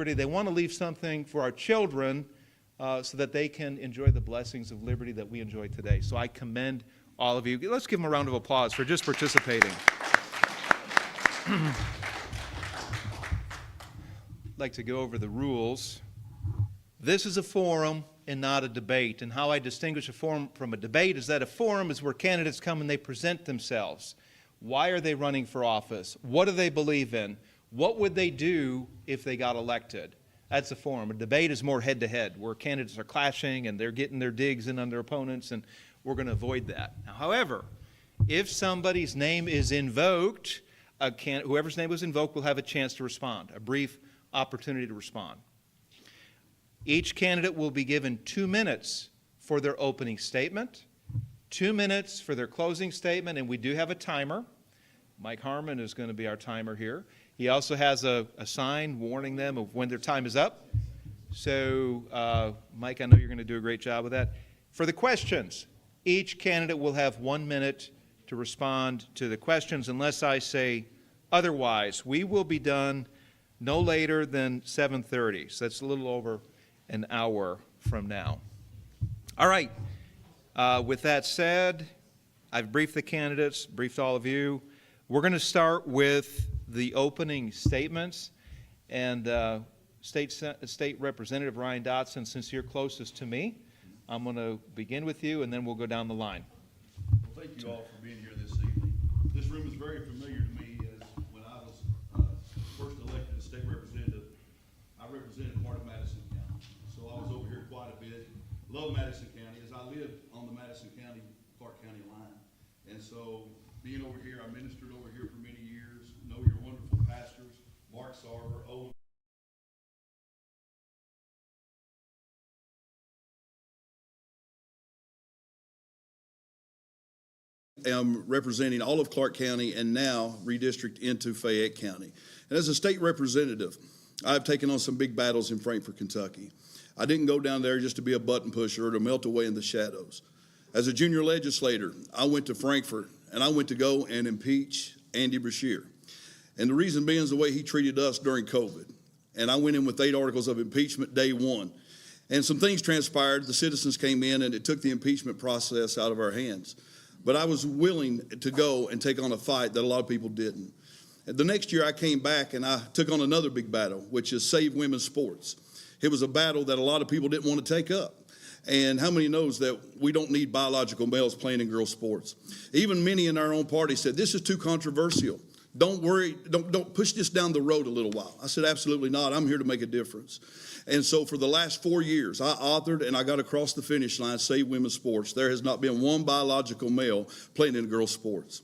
liberty. They want to leave something for our children so that they can enjoy the blessings of liberty that we enjoy today. So I commend all of you. Let's give them a round of applause for just participating. I'd like to go over the rules. This is a forum and not a debate. And how I distinguish a forum from a debate is that a forum is where candidates come and they present themselves. Why are they running for office? What do they believe in? What would they do if they got elected? That's a forum. A debate is more head-to-head, where candidates are clashing and they're getting their digs in on their opponents, and we're going to avoid that. Now, however, if somebody's name is invoked, whoever's name was invoked will have a chance to respond, a brief opportunity to respond. Each candidate will be given 2 minutes for their opening statement, 2 minutes for their closing statement, and we do have a timer. Mike Harmon is going to be our timer here. He also has a sign warning them of when their time is up. So, Mike, I know you're going to do a great job with that. For the questions, each candidate will have 1 minute to respond to the questions unless I say otherwise. We will be done no later than 7:30, so that's a little over an hour from now. All right. With that said, I've briefed the candidates, briefed all of you. We're going to start with the opening statements. And State Representative Ryan Dotson, since you're closest to me, I'm going to begin with you, and then we'll go down the line. Well, thank you all for being here this evening. This room is very familiar to me, as when I was first elected as state representative, I represented part of Madison County. So I was over here quite a bit. Love Madison County, as I lived on the Madison County-Clark County line. And so being over here, I ministered over here for many years, know your wonderful pastors, Mark Sarver, Owen. I'm representing all of Clark County and now redistrict into Fayette County. And as a state representative, I've taken on some big battles in Frankfort, Kentucky. I didn't go down there just to be a button pusher or to melt away in the shadows. As a junior legislator, I went to Frankfort and I went to go and impeach Andy Beshear. And the reason being is the way he treated us during COVID. And I went in with 8 articles of impeachment day 1. And some things transpired. The citizens came in and it took the impeachment process out of our hands. But I was willing to go and take on a fight that a lot of people didn't. And the next year I came back and I took on another big battle, which is Save Women's Sports. It was a battle that a lot of people didn't want to take up. And how many knows that we don't need biological males playing in girls' sports? Even many in our own party said, this is too controversial. Don't worry, don't push this down the road a little while. I said, absolutely not. I'm here to make a difference. And so for the last 4 years, I authored and I got across the finish line, Save Women's Sports. There has not been one biological male playing in girls' sports.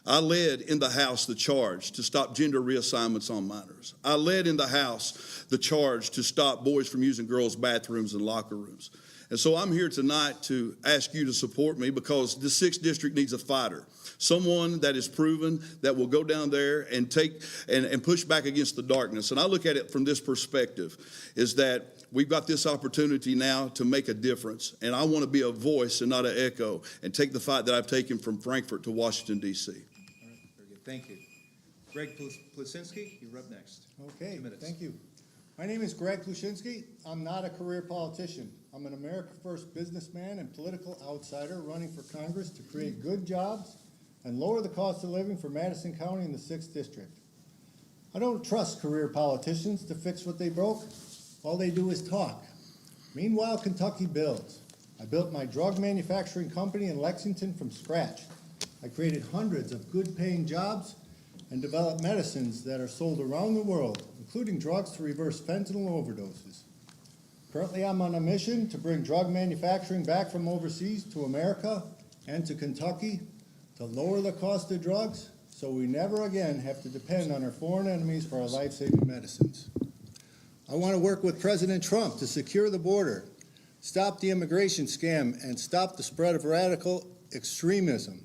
I led in the House the charge to stop gender reassignments on minors. I led in the House the charge to stop boys from using girls' bathrooms and locker rooms. And so I'm here tonight to ask you to support me because the 6th District needs a fighter. Someone that is proven that will go down there and take and push back against the darkness. And I look at it from this perspective, is that we've got this opportunity now to make a difference. And I want to be a voice and not an echo and take the fight that I've taken from Frankfort to Washington, D.C. All right, very good. Thank you. Greg Plusinski, you're up next. Okay, thank you. My name is Greg Plusinski. I'm not a career politician. I'm an America First businessman and political outsider running for Congress to create good jobs and lower the cost of living for Madison County and the 6th District. I don't trust career politicians to fix what they broke. All they do is talk. Meanwhile, Kentucky builds. I built my drug manufacturing company in Lexington from scratch. I created hundreds of good-paying jobs and developed medicines that are sold around the world, including drugs to reverse fentanyl overdoses. Currently, I'm on a mission to bring drug manufacturing back from overseas to America and to Kentucky to lower the cost of drugs so we never again have to depend on our foreign enemies for our life-saving medicines. I want to work with President Trump to secure the border, stop the immigration scam, and stop the spread of radical extremism.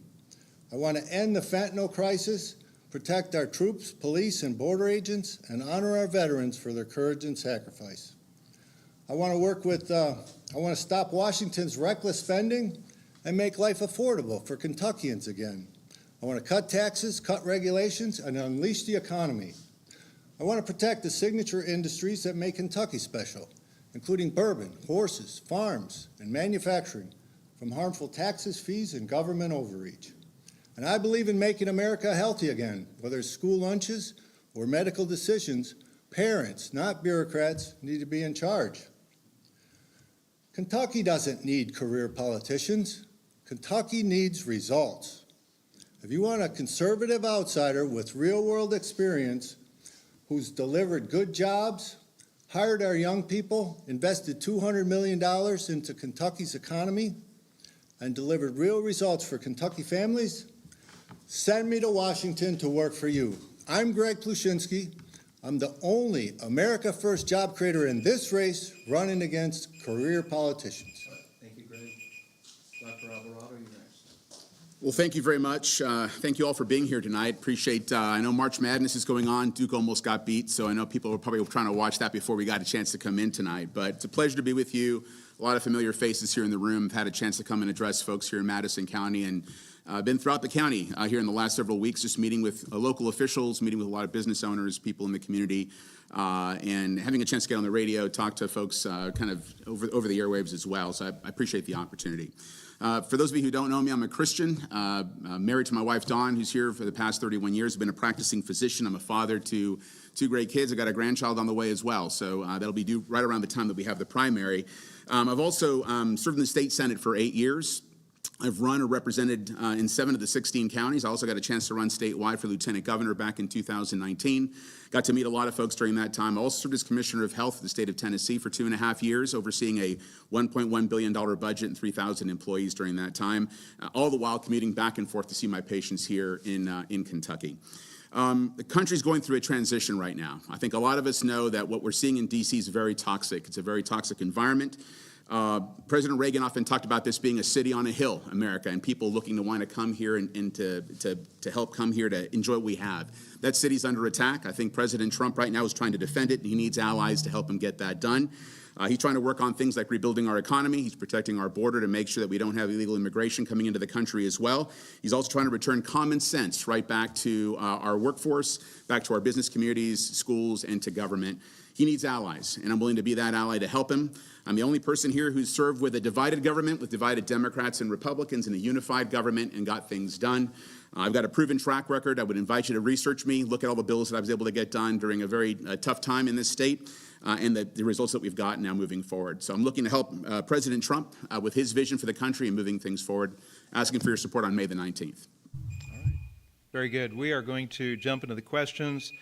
I want to end the fentanyl crisis, protect our troops, police, and border agents, and honor our veterans for their courage and sacrifice. I want to stop Washington's reckless spending and make life affordable for Kentuckians again. I want to cut taxes, cut regulations, and unleash the economy. I want to protect the signature industries that make Kentucky special, including bourbon, horses, farms, and manufacturing, from harmful taxes, fees, and government overreach. And I believe in making America healthy again, whether it's school lunches or medical decisions. Parents, not bureaucrats, need to be in charge. Kentucky doesn't need career politicians. Kentucky needs results. If you want a conservative outsider with real-world experience who's delivered good jobs, hired our young people, invested $200 million into Kentucky's economy, and delivered real results for Kentucky families, send me to Washington to work for you. I'm Greg Plushinsky. I'm the only America First job creator in this race running against career politicians. Thank you, Greg. Dr. Alvarado, you're next. Well, thank you very much. Thank you all for being here tonight. Appreciate, I know March Madness is going on. Duke almost got beat, so I know people were probably trying to watch that before we got a chance to come in tonight. But it's a pleasure to be with you. A lot of familiar faces here in the room. I've had a chance to come and address folks here in Madison County, and been throughout the county here in the last several weeks, just meeting with local officials, meeting with a lot of business owners, people in the community, and having a chance to get on the radio, talk to folks kind of over the airwaves as well. So I appreciate the opportunity. For those of you who don't know me, I'm a Christian, married to my wife, Dawn, who's here for the past 31 years. I've been a practicing physician. I'm a father to 2 great kids. I've got a grandchild on the way as well. So that'll be due right around the time that we have the primary. I've also served in the state Senate for 8 years. I've run or represented in 7 of the 16 counties. I also got a chance to run statewide for lieutenant governor back in 2019. Got to meet a lot of folks during that time. I also served as commissioner of health in the state of Tennessee for 2.5 years, overseeing a $1.1 billion budget and 3,000 employees during that time, all the while commuting back and forth to see my patients here in Kentucky. The country's going through a transition right now. I think a lot of us know that what we're seeing in D.C. is very toxic. It's a very toxic environment. President Reagan often talked about this being a city on a hill, America, and people looking to want to come here and to help come here to enjoy what we have. That city's under attack. I think President Trump right now is trying to defend it, and he needs allies to help him get that done. He's trying to work on things like rebuilding our economy. He's protecting our border to make sure that we don't have illegal immigration coming into the country as well. He's also trying to return common sense right back to our workforce, back to our business communities, schools, and to government. He needs allies, and I'm willing to be that ally to help him. I'm the only person here who's served with a divided government, with divided Democrats and Republicans, and a unified government and got things done. I've got a proven track record. I would invite you to research me, look at all the bills that I was able to get done during a very tough time in this state, and the results that we've got now moving forward. So I'm looking to help President Trump with his vision for the country and moving things forward, asking for your support on May the 19th. All right. Very good. We are going to jump into the questions.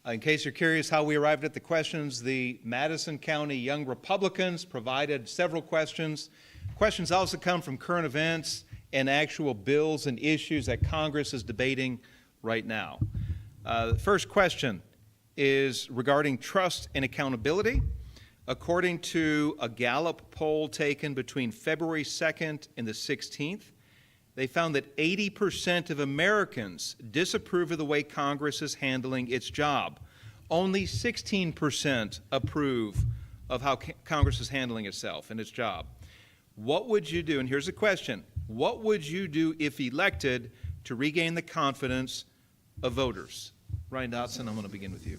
In case you're curious how we arrived at the questions, the Madison County Young Republicans provided several questions. Questions also come from current events and actual bills and issues that Congress is debating right now. The first question is regarding trust and accountability. According to a Gallup poll taken between February 2nd and the 16th, they found that 80% of Americans disapprove of the way Congress is handling its job. Only 16% approve of how Congress is handling itself and its job. What would you do, and here's a question, what would you do if elected to regain the confidence of voters? Ryan Dotson, I'm going to begin with you.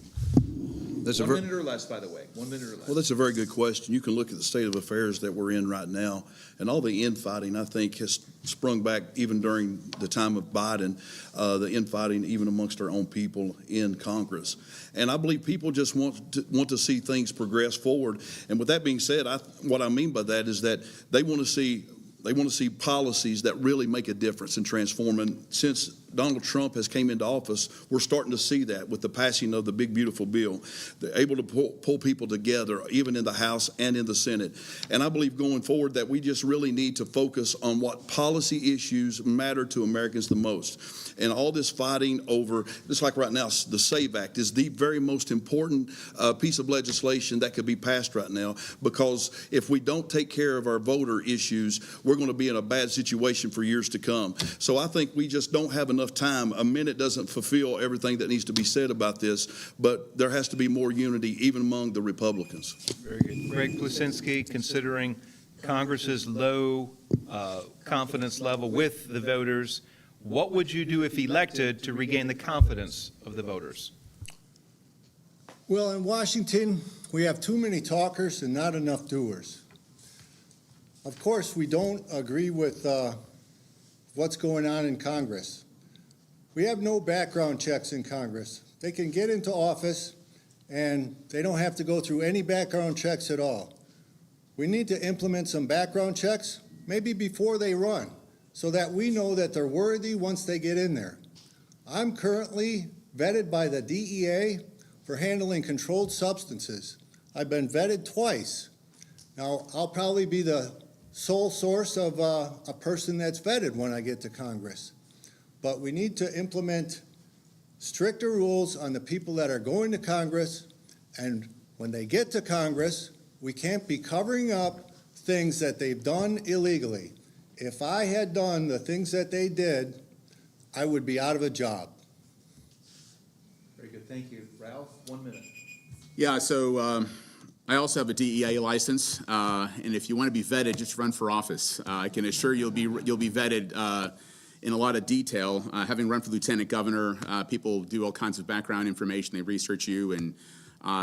That's 1 minute or less, by the way. 1 minute or less. Well, that's a very good question. You can look at the state of affairs that we're in right now, and all the infighting, I think, has sprung back even during the time of Biden, the infighting even amongst our own people in Congress. And I believe people just want to see things progress forward. And with that being said, what I mean by that is that they want to see policies that really make a difference and transform. And since Donald Trump has came into office, we're starting to see that with the passing of the big, beautiful bill. They're able to pull people together, even in the House and in the Senate. And I believe going forward that we just really need to focus on what policy issues matter to Americans the most. And all this fighting over, just like right now, the SAVE Act is the very most important piece of legislation that could be passed right now, because if we don't take care of our voter issues, we're going to be in a bad situation for years to come. So I think we just don't have enough time. A minute doesn't fulfill everything that needs to be said about this, but there has to be more unity even among the Republicans. Very good. Greg Plushinsky, considering Congress's low confidence level with the voters, what would you do if elected to regain the confidence of the voters? Well, in Washington, we have too many talkers and not enough doers. Of course, we don't agree with what's going on in Congress. We have no background checks in Congress. They can get into office and they don't have to go through any background checks at all. We need to implement some background checks, maybe before they run, so that we know that they're worthy once they get in there. I'm currently vetted by the DEA for handling controlled substances. I've been vetted twice. Now, I'll probably be the sole source of a person that's vetted when I get to Congress. But we need to implement stricter rules on the people that are going to Congress, and when they get to Congress, we can't be covering up things that they've done illegally. If I had done the things that they did, I would be out of a job. Very good, thank you. Ralph, 1 minute. Yeah, so I also have a DEA license, and if you want to be vetted, just run for office. I can assure you'll be vetted in a lot of detail. Having run for lieutenant governor, people do all kinds of background information. They research you, and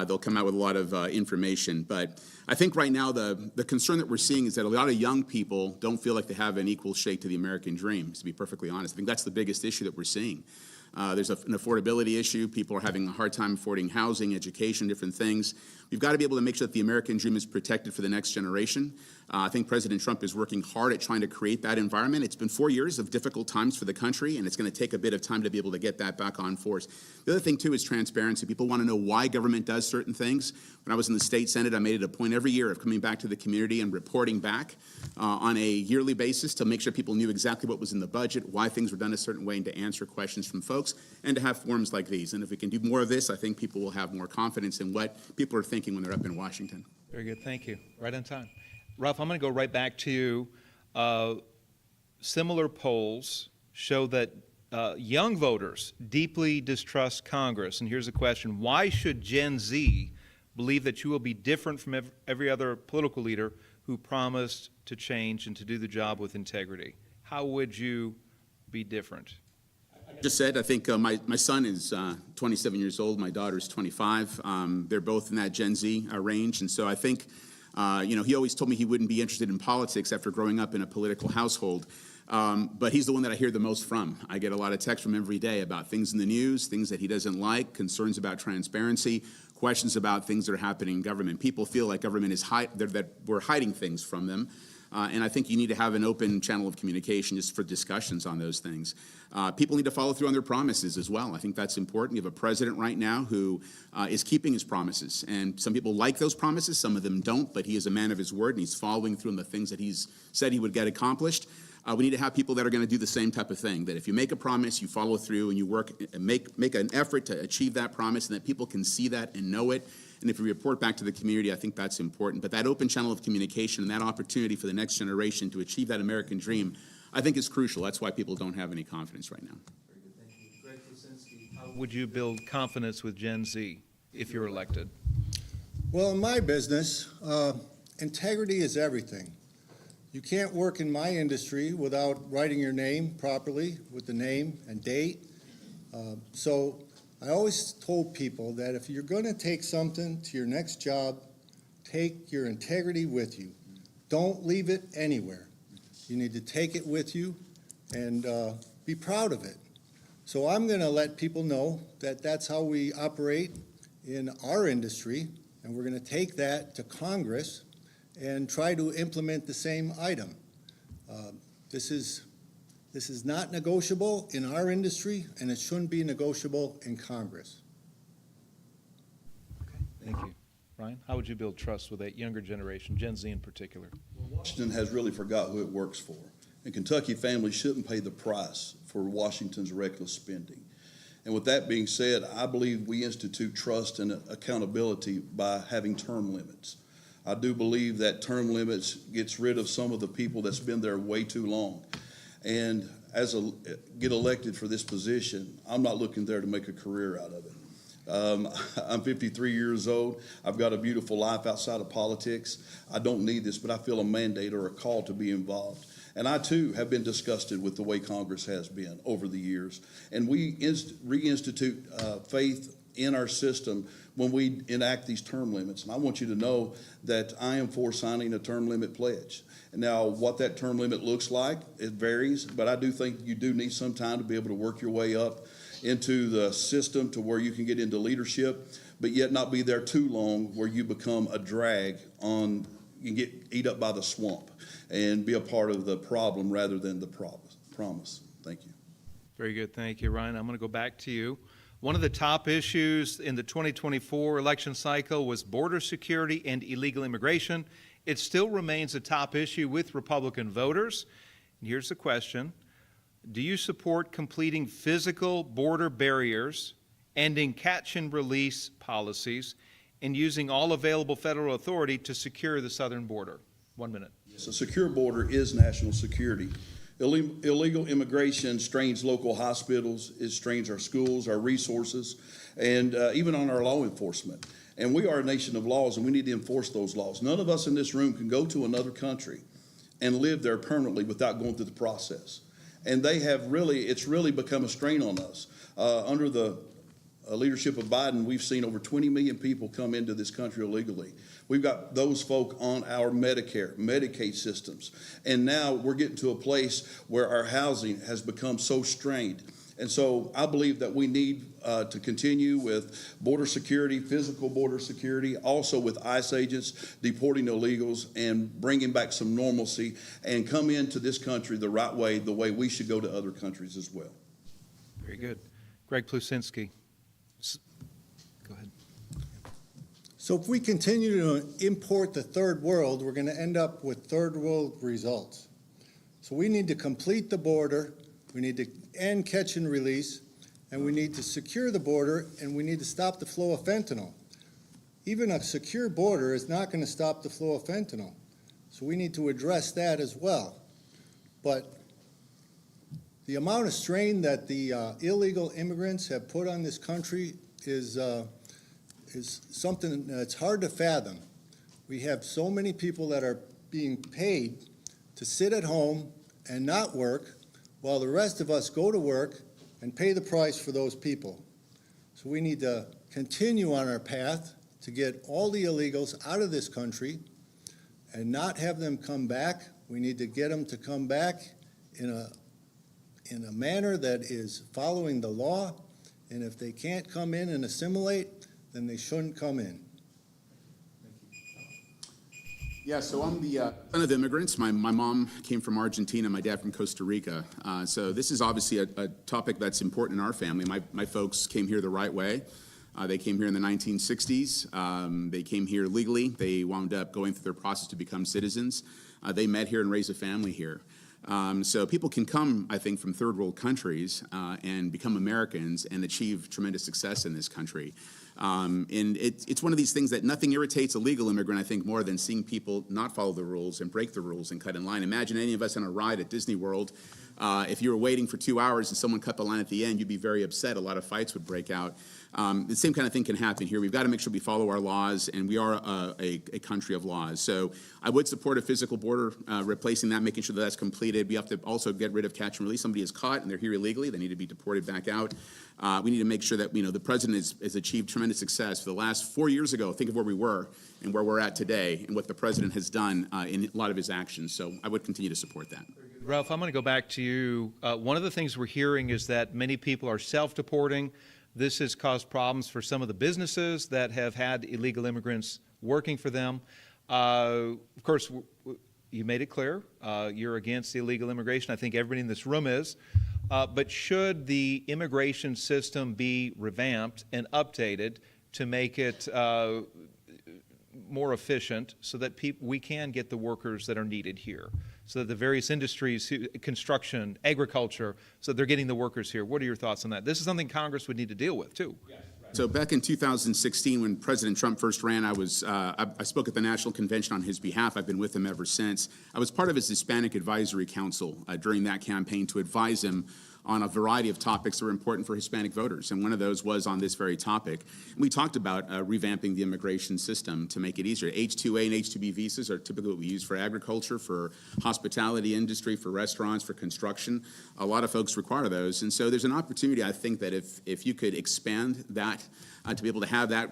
they'll come out with a lot of information. But I think right now the concern that we're seeing is that a lot of young people don't feel like they have an equal shake to the American dream, to be perfectly honest. I think that's the biggest issue that we're seeing. There's an affordability issue. People are having a hard time affording housing, education, different things. We've got to be able to make sure that the American dream is protected for the next generation. I think President Trump is working hard at trying to create that environment. It's been 4 years of difficult times for the country, and it's going to take a bit of time to be able to get that back on force. The other thing, too, is transparency. People want to know why government does certain things. When I was in the state Senate, I made it a point every year of coming back to the community and reporting back on a yearly basis to make sure people knew exactly what was in the budget, why things were done a certain way, and to answer questions from folks, and to have forums like these. And if we can do more of this, I think people will have more confidence in what people are thinking when they're up in Washington. Very good, thank you. Right on time. Ralph, I'm going to go right back to you. Similar polls show that young voters deeply distrust Congress. And here's a question. Why should Gen Z believe that you will be different from every other political leader who promised to change and to do the job with integrity? How would you be different? Just said, I think my son is 27 years old. My daughter is 25. They're both in that Gen Z range. And so I think, he always told me he wouldn't be interested in politics after growing up in a political household. But he's the one that I hear the most from. I get a lot of texts from him every day about things in the news, things that he doesn't like, concerns about transparency, questions about things that are happening in government. People feel like government is that we're hiding things from them. And I think you need to have an open channel of communication just for discussions on those things. People need to follow through on their promises as well. I think that's important. You have a president right now who is keeping his promises. And some people like those promises, some of them don't, but he is a man of his word, and he's following through on the things that he's said he would get accomplished. We need to have people that are going to do the same type of thing, that if you make a promise, you follow through and you work and make an effort to achieve that promise, and that people can see that and know it. And if you report back to the community, I think that's important. But that open channel of communication and that opportunity for the next generation to achieve that American dream, I think is crucial. That's why people don't have any confidence right now. Very good, thank you. Greg Kucinski, how would you build confidence with Gen Z if you're elected? Well, in my business, integrity is everything. You can't work in my industry without writing your name properly with the name and date. So I always told people that if you're going to take something to your next job, take your integrity with you. Don't leave it anywhere. You need to take it with you and be proud of it. So I'm going to let people know that that's how we operate in our industry, and we're going to take that to Congress and try to implement the same item. This is not negotiable in our industry, and it shouldn't be negotiable in Congress. Okay, thank you. Ryan, how would you build trust with that younger generation, Gen Z in particular? Washington has really forgot who it works for. And Kentucky families shouldn't pay the price for Washington's reckless spending. And with that being said, I believe we institute trust and accountability by having term limits. I do believe that term limits gets rid of some of the people that's been there way too long. And get elected for this position, I'm not looking there to make a career out of it. I'm 53 years old. I've got a beautiful life outside of politics. I don't need this, but I feel a mandate or a call to be involved. And I, too, have been disgusted with the way Congress has been over the years. And we reinstitute faith in our system when we enact these term limits. And I want you to know that I am for signing a term limit pledge. And now what that term limit looks like, it varies, but I do think you do need some time to be able to work your way up into the system to where you can get into leadership, but yet not be there too long where you become a drag on, you get eat up by the swamp and be a part of the problem rather than the promise. Thank you. Very good. Thank you, Ryan. I'm going to go back to you. One of the top issues in the 2024 election cycle was border security and illegal immigration. It still remains a top issue with Republican voters. And here's the question. Do you support completing physical border barriers, ending catch and release policies, and using all available federal authority to secure the southern border? 1 minute. So secure border is national security. Illegal immigration strains local hospitals, it strains our schools, our resources, and even on our law enforcement. And we are a nation of laws, and we need to enforce those laws. None of us in this room can go to another country and live there permanently without going through the process. And it's really become a strain on us. Under the leadership of Biden, we've seen over 20 million people come into this country illegally. We've got those folk on our Medicare, Medicaid systems. And now we're getting to a place where our housing has become so strained. And so I believe that we need to continue with border security, physical border security, also with ICE agents deporting illegals and bringing back some normalcy and come into this country the right way, the way we should go to other countries as well. Very good. Greg Plusinski. Go ahead. So if we continue to import the third world, we're going to end up with third world results. So we need to complete the border, we need to end catch and release, and we need to secure the border, and we need to stop the flow of fentanyl. Even a secure border is not going to stop the flow of fentanyl. So we need to address that as well. But the amount of strain that the illegal immigrants have put on this country is something that's hard to fathom. We have so many people that are being paid to sit at home and not work, while the rest of us go to work and pay the price for those people. So we need to continue on our path to get all the illegals out of this country and not have them come back. We need to get them to come back in a manner that is following the law, and if they can't come in and assimilate, then they shouldn't come in. Yeah, so I'm the son of immigrants. My mom came from Argentina, my dad from Costa Rica. So this is obviously a topic that's important in our family. My folks came here the right way. They came here in the 1960s. They came here legally. They wound up going through their process to become citizens. They met here and raised a family here. So people can come, I think, from third world countries and become Americans and achieve tremendous success in this country. And it's one of these things that nothing irritates a legal immigrant, I think, more than seeing people not follow the rules and break the rules and cut in line. Imagine any of us on a ride at Disney World. If you were waiting for 2 hours and someone cut the line at the end, you'd be very upset. A lot of fights would break out. The same kind of thing can happen here. We've got to make sure we follow our laws, and we are a country of laws. So I would support a physical border, replacing that, making sure that that's completed. We have to also get rid of catch and release. Somebody is caught and they're here illegally. They need to be deported back out. We need to make sure that the president has achieved tremendous success. For the last 4 years ago, think of where we were and where we're at today and what the president has done in a lot of his actions. So I would continue to support that. Ralph, I'm going to go back to you. One of the things we're hearing is that many people are self-deporting. This has caused problems for some of the businesses that have had illegal immigrants working for them. Of course, you made it clear you're against illegal immigration. I think everybody in this room is. But should the immigration system be revamped and updated to make it more efficient so that we can get the workers that are needed here? So that the various industries, construction, agriculture, so they're getting the workers here. What are your thoughts on that? This is something Congress would need to deal with, too. Yes, right. So back in 2016, when President Trump first ran, I spoke at the National Convention on his behalf. I've been with him ever since. I was part of his Hispanic Advisory Council during that campaign to advise him on a variety of topics that were important for Hispanic voters, and one of those was on this very topic. And we talked about revamping the immigration system to make it easier. H-2A and H-2B visas are typically what we use for agriculture, for hospitality industry, for restaurants, for construction. A lot of folks require those, and so there's an opportunity, I think, that if you could expand that to be able to have that,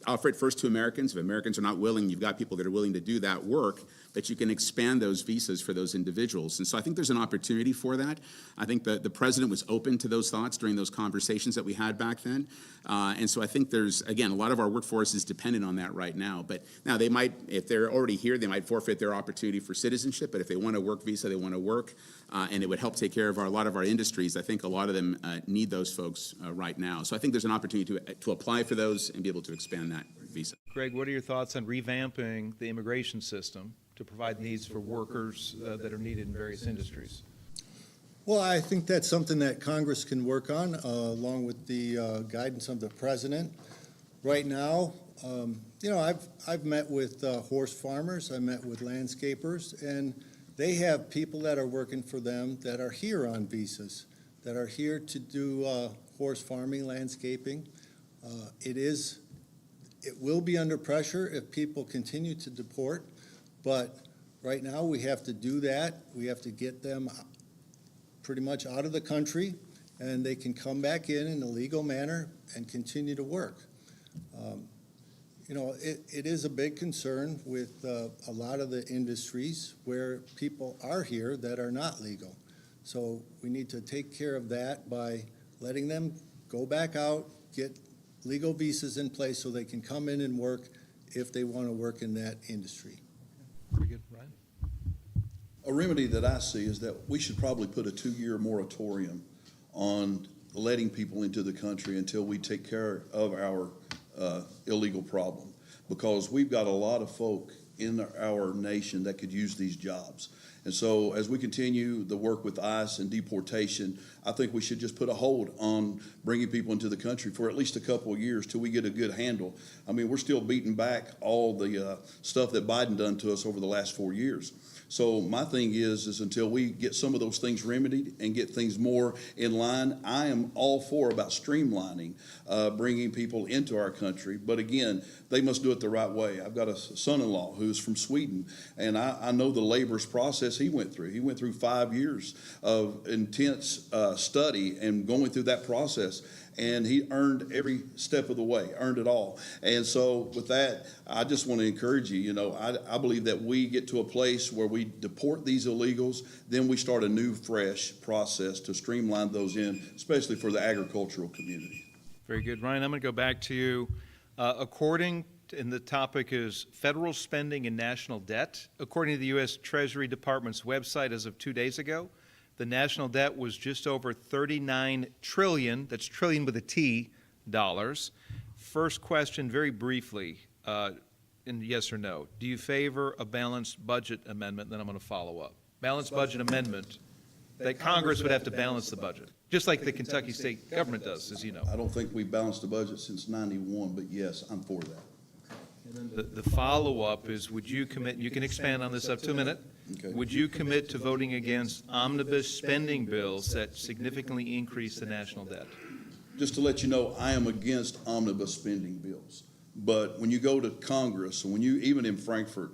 offer it first to Americans. If Americans are not willing, you've got people that are willing to do that work, but you can expand those visas for those individuals. And so I think there's an opportunity for that. I think the president was open to those thoughts during those conversations that we had back then. And so I think there's, again, a lot of our workforce is dependent on that right now. But now they might, if they're already here, they might forfeit their opportunity for citizenship. But if they want a work visa, they want to work. And it would help take care of a lot of our industries. I think a lot of them need those folks right now. So I think there's an opportunity to apply for those and be able to expand that visa. Greg, what are your thoughts on revamping the immigration system to provide needs for workers that are needed in various industries? Well, I think that's something that Congress can work on, along with the guidance of the president. Right now, I've met with horse farmers, I met with landscapers, and they have people that are working for them that are here on visas, that are here to do horse farming, landscaping. It will be under pressure if people continue to deport, but right now we have to do that. We have to get them pretty much out of the country, and they can come back in a legal manner and continue to work. It is a big concern with a lot of the industries where people are here that are not legal. So we need to take care of that by letting them go back out, get legal visas in place so they can come in and work if they want to work in that industry. Very good. Ryan? A remedy that I see is that we should probably put a 2-year moratorium on letting people into the country until we take care of our illegal problem, because we've got a lot of folk in our nation that could use these jobs. And so as we continue the work with ICE and deportation, I think we should just put a hold on bringing people into the country for at least a couple of years till we get a good handle. I mean, we're still beating back all the stuff that Biden done to us over the last 4 years. So my thing is until we get some of those things remedied and get things more in line, I am all for about streamlining, bringing people into our country. But again, they must do it the right way. I've got a son-in-law who's from Sweden, and I know the laborious process he went through. He went through 5 years of intense study and going through that process. And he earned every step of the way, earned it all. And so with that, I just want to encourage you, I believe that we get to a place where we deport these illegals, then we start a new, fresh process to streamline those in, especially for the agricultural community. Very good. Ryan, I'm going to go back to you. And the topic is federal spending and national debt. According to the U.S. Treasury Department's website as of 2 days ago, the national debt was just over $39 trillion, that's trillion with a T, dollars. First question, very briefly, in yes or no. Do you favor a balanced budget amendment? Then I'm going to follow up. Balanced budget amendment that Congress would have to balance the budget, just like the Kentucky state government does, as you know. I don't think we've balanced the budget since '91, but yes, I'm for that. The follow-up is, would you commit, you can expand on this up to a minute, Okay. would you commit to voting against omnibus spending bills that significantly increase the national debt? Just to let you know, I am against omnibus spending bills. But when you go to Congress, and even in Frankfurt,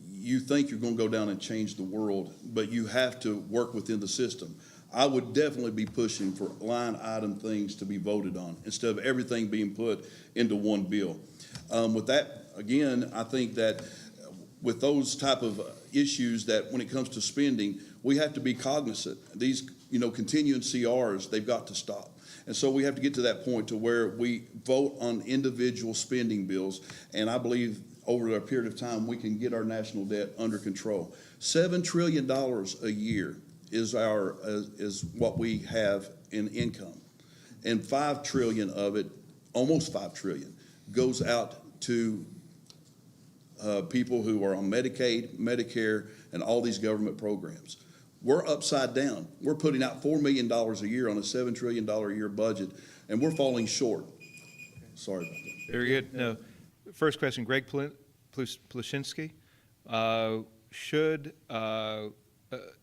you think you're going to go down and change the world, but you have to work within the system. I would definitely be pushing for line item things to be voted on instead of everything being put into one bill. With that, again, I think that with those type of issues, that when it comes to spending, we have to be cognizant. These, continuing CRs, they've got to stop. And so we have to get to that point to where we vote on individual spending bills. And I believe over a period of time, we can get our national debt under control. $7 trillion a year is what we have in income. And 5 trillion of it, almost 5 trillion, goes out to people who are on Medicaid, Medicare, and all these government programs. We're upside down. We're putting out $4 million a year on a $7 trillion a year budget, and we're falling short. Sorry about that. Very good. Now, first question, Greg Plushinsky. Should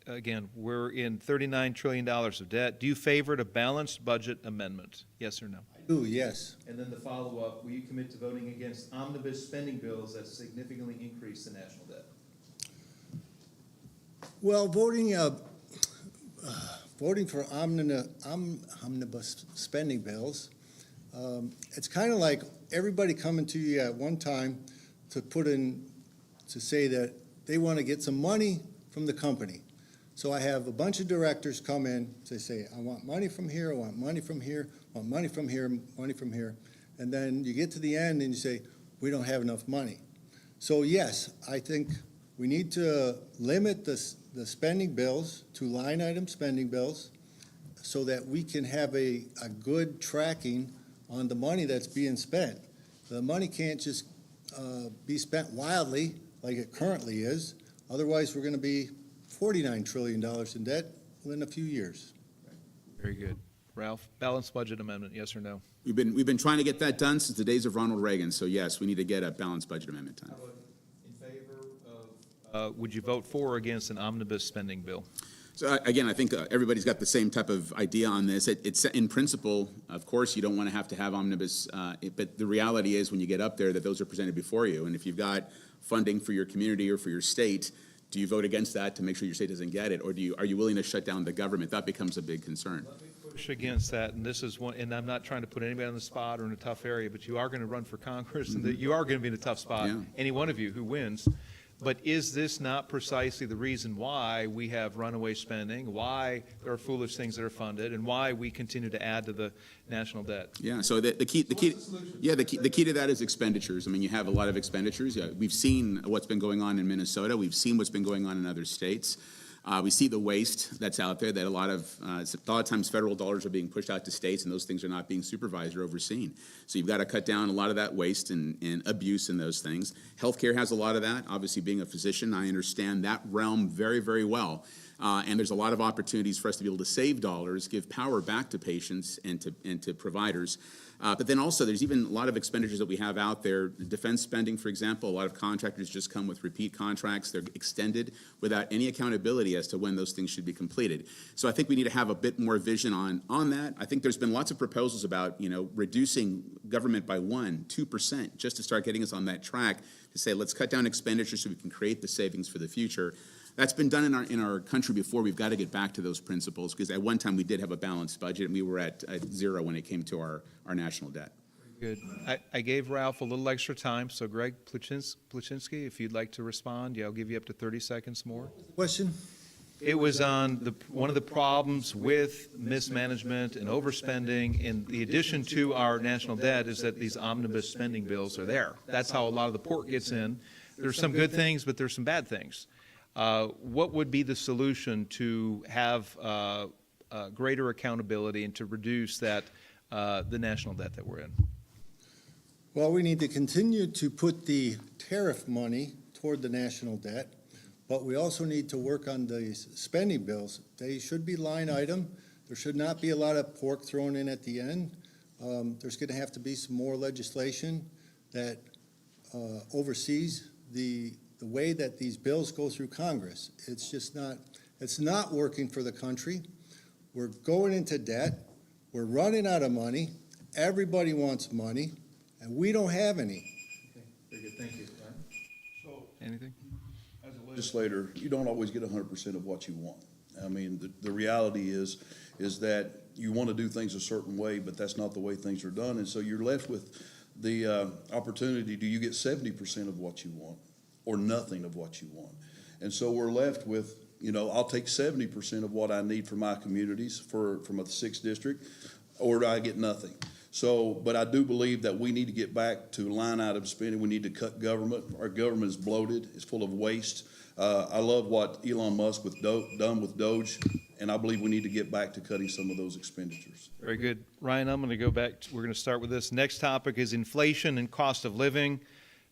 again, we're in $39 trillion of debt. Do you favor a balanced budget amendment? Yes or no? Ooh, yes. And then the follow-up, will you commit to voting against omnibus spending bills that significantly increase the national debt? Well, voting for omnibus spending bills, it's kind of like everybody coming to you at one time to say that they want to get some money from the company. So I have a bunch of directors come in, they say, I want money from here, I want money from here, I want money from here, money from here. And then you get to the end and you say, we don't have enough money. So yes, I think we need to limit the spending bills to line item spending bills so that we can have a good tracking on the money that's being spent. The money can't just be spent wildly like it currently is. Otherwise, we're going to be $49 trillion in debt within a few years. Very good. Ralph, balanced budget amendment, yes or no? We've been trying to get that done since the days of Ronald Reagan. So yes, we need to get a balanced budget amendment done. In favor of, would you vote for or against an omnibus spending bill? So again, I think everybody's got the same type of idea on this. It's in principle, of course, you don't want to have omnibus, but the reality is when you get up there that those are presented before you. And if you've got funding for your community or for your state, do you vote against that to make sure your state doesn't get it, or are you willing to shut down the government? That becomes a big concern. Let me push against that, and this is one. And I'm not trying to put anybody on the spot or in a tough area, but you are going to run for Congress, and you are going to be in a tough spot. Yeah. Any one of you who wins. But is this not precisely the reason why we have runaway spending, why there are foolish things that are funded, and why we continue to add to the national debt? Yeah. So the key to that is expenditures. I mean, you have a lot of expenditures. Yeah, we've seen what's been going on in Minnesota. We've seen what's been going on in other states. We see the waste that's out there, that a lot of times federal dollars are being pushed out to states, and those things are not being supervised or overseen. So you've got to cut down a lot of that waste and abuse in those things. Healthcare has a lot of that. Obviously, being a physician, I understand that realm very, very well. And there's a lot of opportunities for us to be able to save dollars, give power back to patients and to providers. But then also, there's even a lot of expenditures that we have out there. Defense spending, for example, a lot of contractors just come with repeat contracts. They're extended without any accountability as to when those things should be completed. So I think we need to have a bit more vision on that. I think there's been lots of proposals about, reducing government by 1-2% just to start getting us on that track to say, let's cut down expenditures so we can create the savings for the future. That's been done in our country before. We've got to get back to those principles because at one time we did have a balanced budget and we were at zero when it came to our national debt. Good. I gave Ralph a little extra time, so Greg Pluchinski, if you'd like to respond, I'll give you up to 30 seconds more. Question? It was on one of the problems with mismanagement and overspending, in the addition to our national debt, is that these omnibus spending bills are there. That's how a lot of the pork gets in. There's some good things, but there's some bad things. What would be the solution to have greater accountability and to reduce that the national debt that we're in? Well, we need to continue to put the tariff money toward the national debt, but we also need to work on the spending bills. They should be line item. There should not be a lot of pork thrown in at the end. There's going to have to be some more legislation that oversees the way that these bills go through Congress. It's not working for the country. We're going into debt. We're running out of money. Everybody wants money, and we don't have any. Okay. Very good. Thank you. So, anything? As a legislator, you don't always get 100% of what you want. I mean, the reality is that you want to do things a certain way, but that's not the way things are done. And so you're left with the opportunity, do you get 70% of what you want or nothing of what you want? And so we're left with, I'll take 70% of what I need for my communities from a 6th district, or do I get nothing? So, but I do believe that we need to get back to line item spending. We need to cut government. Our government is bloated. It's full of waste. I love what Elon Musk done with Doge, and I believe we need to get back to cutting some of those expenditures. Very good. Ryan, I'm going to go back. We're going to start with this. Next topic is inflation and cost of living.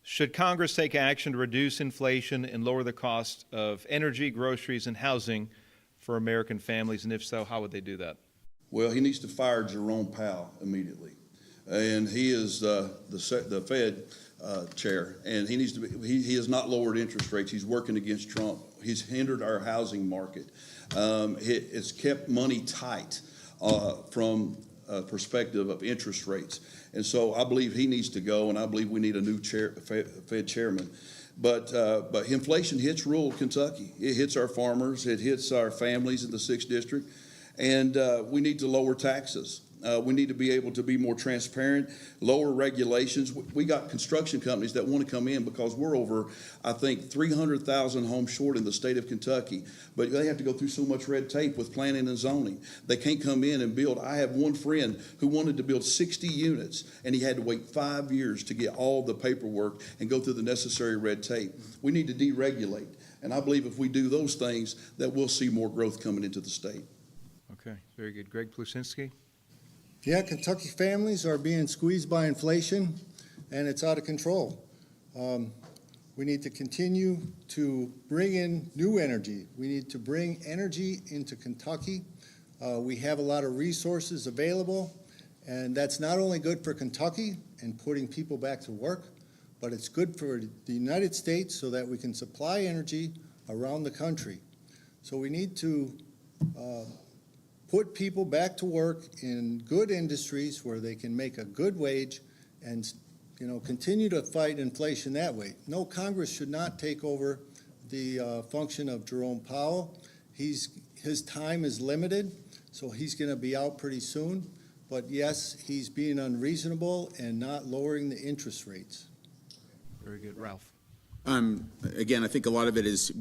Should Congress take action to reduce inflation and lower the cost of energy, groceries, and housing for American families? And if so, how would they do that? Well, he needs to fire Jerome Powell immediately. And he is the Fed Chair, and he needs to be, he has not lowered interest rates. He's working against Trump. He's hindered our housing market. It's kept money tight from a perspective of interest rates. And so I believe he needs to go, and I believe we need a new Fed chairman. But inflation hits rural Kentucky. It hits our farmers. It hits our families in the 6th District. And we need to lower taxes. We need to be able to be more transparent, lower regulations. We got construction companies that want to come in because we're over, I think, 300,000 homes short in the state of Kentucky. But they have to go through so much red tape with planning and zoning. They can't come in and build. I have one friend who wanted to build 60 units, and he had to wait 5 years to get all the paperwork and go through the necessary red tape. We need to deregulate. And I believe if we do those things, that we'll see more growth coming into the state. Okay, very good. Greg Plusinski? Yeah, Kentucky families are being squeezed by inflation, and it's out of control. We need to continue to bring in new energy. We need to bring energy into Kentucky. We have a lot of resources available, and that's not only good for Kentucky and putting people back to work, but it's good for the United States so that we can supply energy around the country. So we need to put people back to work in good industries where they can make a good wage and, continue to fight inflation that way. No, Congress should not take over the function of Jerome Powell. His time is limited, so he's going to be out pretty soon. But yes, he's being unreasonable and not lowering the interest rates. Very good. Ralph? Again, I think a lot of it is,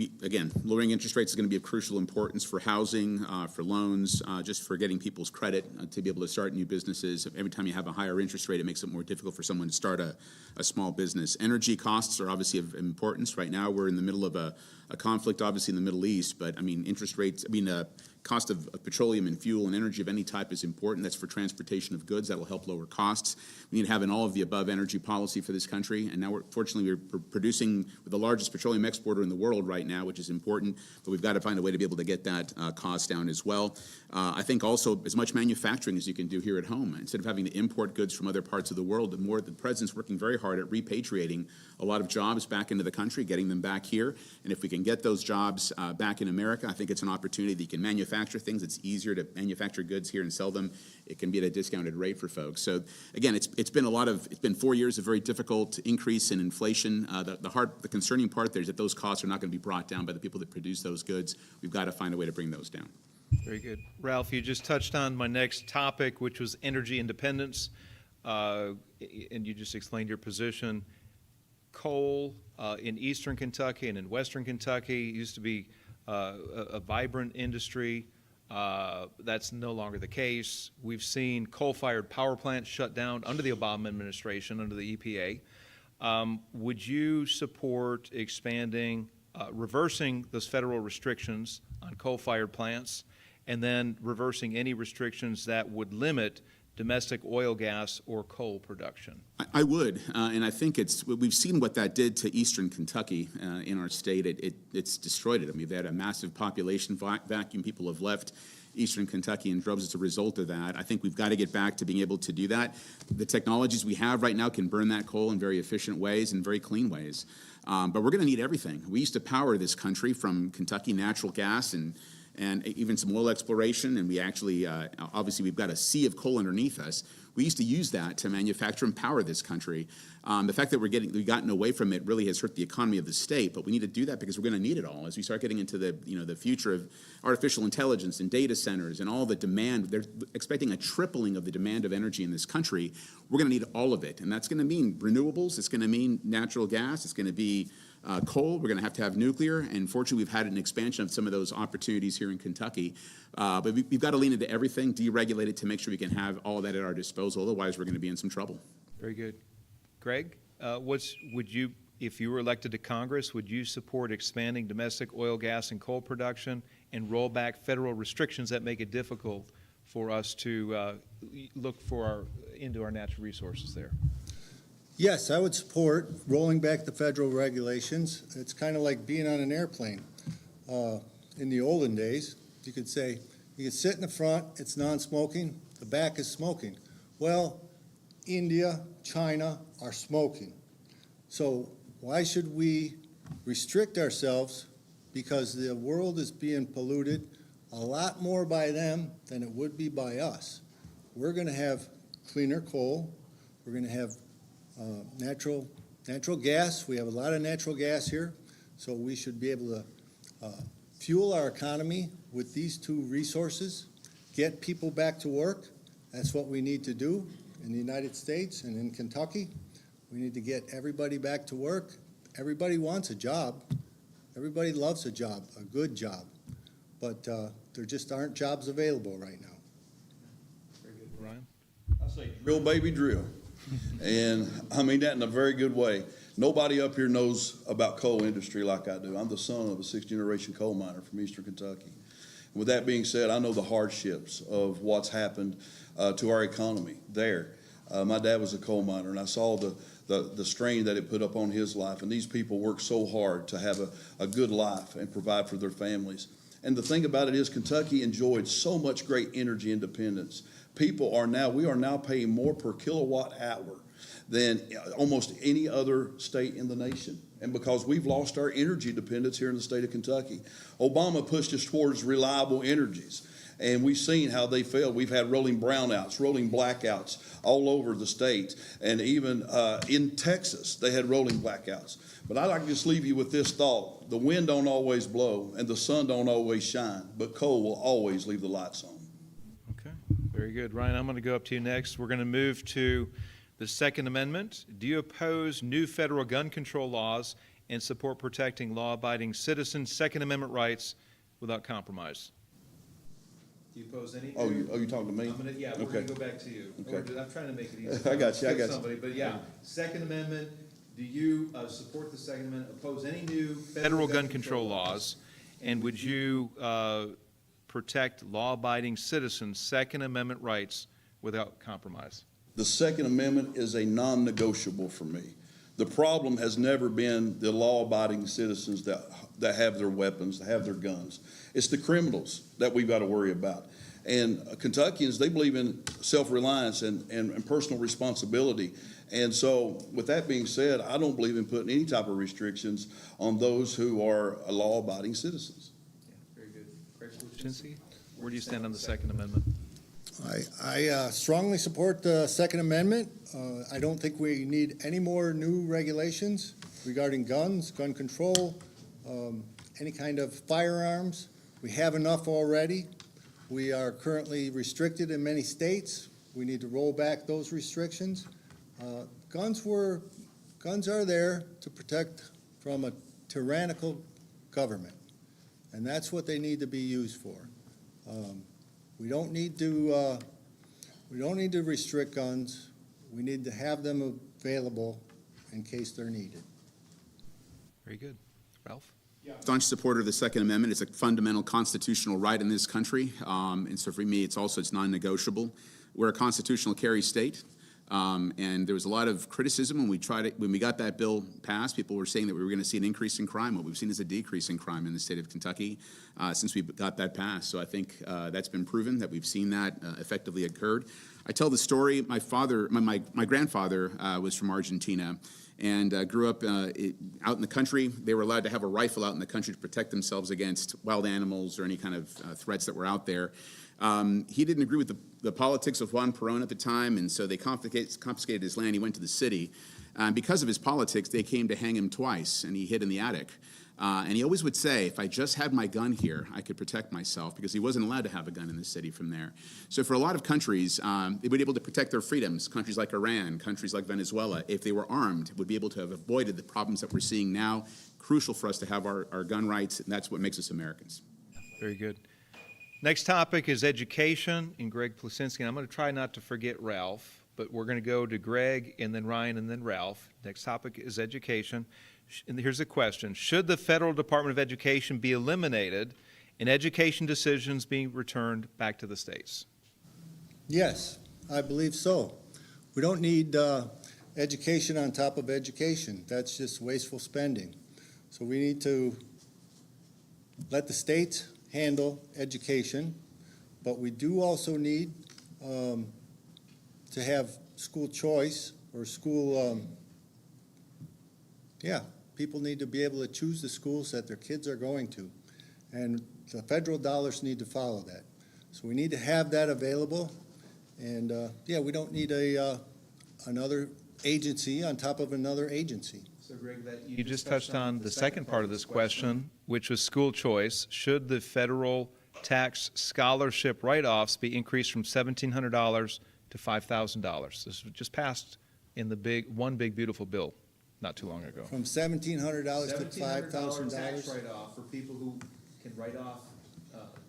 lowering interest rates is going to be of crucial importance for housing, for loans, just for getting people's credit to be able to start new businesses. Every time you have a higher interest rate, it makes it more difficult for someone to start a small business. Energy costs are obviously of importance. Right now, we're in the middle of a conflict, obviously, in the Middle East, but interest rates, cost of petroleum and fuel and energy of any type is important. That's for transportation of goods. That'll help lower costs. We need to have an all-of-the-above energy policy for this country. And now, fortunately, we're producing the largest petroleum exporter in the world right now, which is important. But we've got to find a way to be able to get that cost down as well. I think also as much manufacturing as you can do here at home. Instead of having to import goods from other parts of the world, the president's working very hard at repatriating a lot of jobs back into the country, getting them back here. And if we can get those jobs back in America, I think it's an opportunity that you can manufacture things. It's easier to manufacture goods here and sell them. It can be at a discounted rate for folks. So again, it's been 4 years of very difficult increase in inflation. The concerning part there is that those costs are not going to be brought down by the people that produce those goods. We've got to find a way to bring those down. Very good. Ralph, you just touched on my next topic, which was energy independence, and you just explained your position. Coal in eastern Kentucky and in western Kentucky used to be a vibrant industry. That's no longer the case. We've seen coal-fired power plants shut down under the Obama administration, under the EPA. Would you support expanding, reversing those federal restrictions on coal-fired plants, and then reversing any restrictions that would limit domestic oil, gas, or coal production? I would, and I think we've seen what that did to eastern Kentucky in our state. It's destroyed it. We've had a massive population vacuum. People have left eastern Kentucky in droves as a result of that. I think we've got to get back to being able to do that. The technologies we have right now can burn that coal in very efficient ways and very clean ways. But we're going to need everything. We used to power this country from Kentucky natural gas and even some oil exploration, and we actually, obviously, we've got a sea of coal underneath us. We used to use that to manufacture and power this country. The fact that we've gotten away from it really has hurt the economy of the state, but we need to do that because we're going to need it all. As we start getting into the future of artificial intelligence and data centers and all the demand, they're expecting a tripling of the demand of energy in this country. We're going to need all of it, and that's going to mean renewables. It's going to mean natural gas. It's going to be coal. We're going to have nuclear, and fortunately, we've had an expansion of some of those opportunities here in Kentucky. But we've got to lean into everything, deregulate it to make sure we can have all of that at our disposal. Otherwise, we're going to be in some trouble. Very good. Greg, if you were elected to Congress, would you support expanding domestic oil, gas, and coal production and roll back federal restrictions that make it difficult for us to look into our natural resources there? Yes, I would support rolling back the federal regulations. It's kind of like being on an airplane. In the olden days, you could say, you could sit in the front, it's non-smoking, the back is smoking. Well, India, China are smoking. So why should we restrict ourselves? Because the world is being polluted a lot more by them than it would be by us. We're going to have cleaner coal. We're going to have natural gas. We have a lot of natural gas here, so we should be able to fuel our economy with these two resources, get people back to work. That's what we need to do in the United States and in Kentucky. We need to get everybody back to work. Everybody wants a job. Everybody loves a job, a good job. But there just aren't jobs available right now. Very good. Ryan? I say drill, baby, drill. And I mean that in a very good way. Nobody up here knows about coal industry like I do. I'm the son of a 6th-generation coal miner from eastern Kentucky. And with that being said, I know the hardships of what's happened to our economy there. My dad was a coal miner, and I saw the strain that it put up on his life. And these people work so hard to have a good life and provide for their families. And the thing about it is Kentucky enjoyed so much great energy independence. We are now paying more per kilowatt hour than almost any other state in the nation. And because we've lost our energy dependence here in the state of Kentucky. Obama pushed us towards reliable energies. And we've seen how they failed. We've had rolling brownouts, rolling blackouts all over the state. And even in Texas, they had rolling blackouts. But I'd like to just leave you with this thought. The wind don't always blow and the sun don't always shine, but coal will always leave the lights on. Okay, very good. Ryan, I'm going to go up to you next. We're going to move to the Second Amendment. Do you oppose new federal gun control laws and support protecting law-abiding citizens' Second Amendment rights without compromise? Do you oppose any? Oh, you talking to me? We're Okay. going to go back to you. Okay. I'm trying to make it easy. I got you. Pick somebody, but yeah, Second Amendment. Do you support the Second Amendment? Oppose any new federal gun control laws, and would you protect law-abiding citizens' Second Amendment rights without compromise? The Second Amendment is a non-negotiable for me. The problem has never been the law-abiding citizens that have their weapons, that have their guns. It's the criminals that we've got to worry about. And Kentuckians, they believe in self-reliance and personal responsibility. And so with that being said, I don't believe in putting any type of restrictions on those who are law-abiding citizens. Yeah, very good. Greg Lucinski, where do you stand on the Second Amendment? I strongly support the Second Amendment. I don't think we need any more new regulations regarding guns, gun control, any kind of firearms. We have enough already. We are currently restricted in many states. We need to roll back those restrictions. Guns are there to protect from a tyrannical government, and that's what they need to be used for. We don't need to restrict guns. We need to have them available in case they're needed. Very good. Ralph? Staunch supporter of the Second Amendment. It's a fundamental constitutional right in this country, and so for me, it's non-negotiable. We're a constitutional carry state, and there was a lot of criticism when we got that bill passed. People were saying that we were going to see an increase in crime. What we've seen is a decrease in crime in the state of Kentucky since we got that passed. So I think that's been proven that we've seen that effectively occurred. I tell the story. My grandfather was from Argentina, and grew up out in the country. They were allowed to have a rifle out in the country to protect themselves against wild animals or any kind of threats that were out there. He didn't agree with the politics of Juan Perón at the time, and so they confiscated his land. He went to the city. Because of his politics, they came to hang him twice, and he hid in the attic. And he always would say, if I just had my gun here, I could protect myself, because he wasn't allowed to have a gun in the city from there. So for a lot of countries, they would be able to protect their freedoms. Countries like Iran, countries like Venezuela, if they were armed, would be able to have avoided the problems that we're seeing now. Crucial for us to have our gun rights, and that's what makes us Americans. Very good. Next topic is education, and Greg Plusinski. And I'm going to try not to forget Ralph, but we're going to go to Greg and then Ryan and then Ralph. Next topic is education. And here's the question. Should the Federal Department of Education be eliminated and education decisions being returned back to the states? Yes, I believe so. We don't need education on top of education. That's just wasteful spending. So we need to let the states handle education, but we do also need to have school choice or school Yeah, people need to be able to choose the schools that their kids are going to, and the federal dollars need to follow that. So we need to have that available, and, yeah, we don't need another agency on top of another agency. So Greg, you just touched on the second part of this question, which was school choice. Should the federal tax scholarship write-offs be increased from $1,700 to $5,000? This was just passed in the One Big Beautiful Bill not too long ago. From $1,700 to $5,000? tax write-off for people who can write off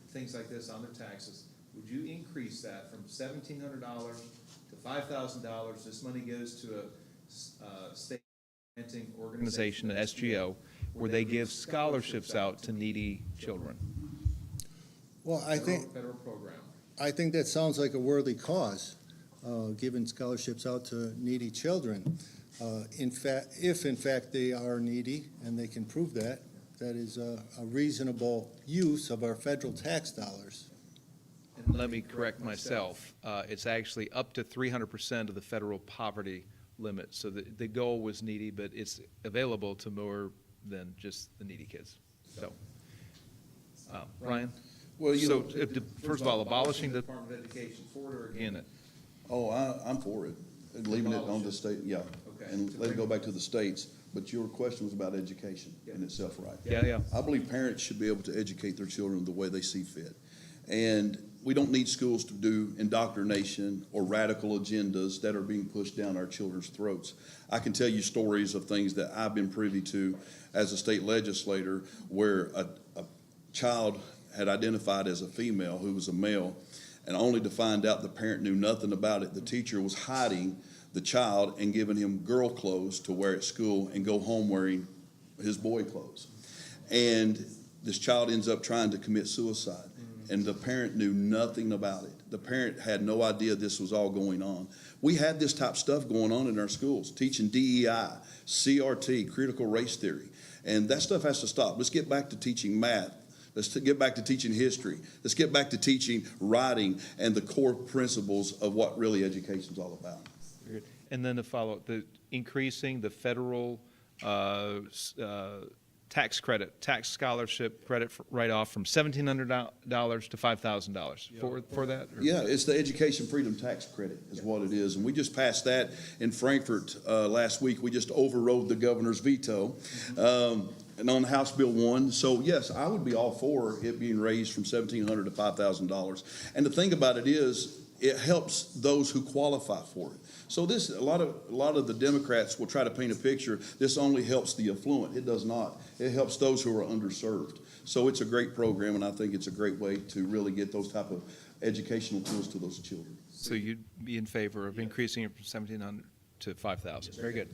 things like this on their taxes. Would you increase that from $1,700 to $5,000? This money goes to a state granting organization, an SGO, where they give scholarships out to needy children. Well, I think Federal program. that sounds like a worthy cause, giving scholarships out to needy children. If in fact they are needy and they can prove that, that is a reasonable use of our federal tax dollars. And let me correct myself. It's actually up to 300% of the federal poverty limit. So the goal was needy, but it's available to more than just the needy kids. So, Ryan? Well, you know, First of all, abolishing the Department of Education, for it or against it? Oh, I'm for it. Leaving it on the state, yeah. Okay. And let it go back to the states. But your question was about education in itself, right? Yeah. I believe parents should be able to educate their children the way they see fit. And we don't need schools to do indoctrination or radical agendas that are being pushed down our children's throats. I can tell you stories of things that I've been privy to as a state legislator where a child had identified as a female who was a male, and only to find out the parent knew nothing about it. The teacher was hiding the child and giving him girl clothes to wear at school and go home wearing his boy clothes. And this child ends up trying to commit suicide, and the parent knew nothing about it. The parent had no idea this was all going on. We had this type of stuff going on in our schools, teaching DEI, CRT, critical race theory, and that stuff has to stop. Let's get back to teaching math. Let's get back to teaching history. Let's get back to teaching writing and the core principles of what really education is all about. And then to follow, increasing the federal tax scholarship credit write-off from $1,700 to $5,000 for that? Or? Yeah, it's the Education Freedom Tax Credit is what it is. And we just passed that in Frankfurt last week. We just overrode the governor's veto. And on House Bill 1. So, yes, I would be all for it being raised from $1,700 to $5,000. And the thing about it is, it helps those who qualify for it. So this, a lot of the Democrats will try to paint a picture, this only helps the affluent. It does not. It helps those who are underserved. So it's a great program, and I think it's a great way to really get those type of educational tools to those children. So you'd be in favor of increasing it from $1,700 to $5,000. Very good.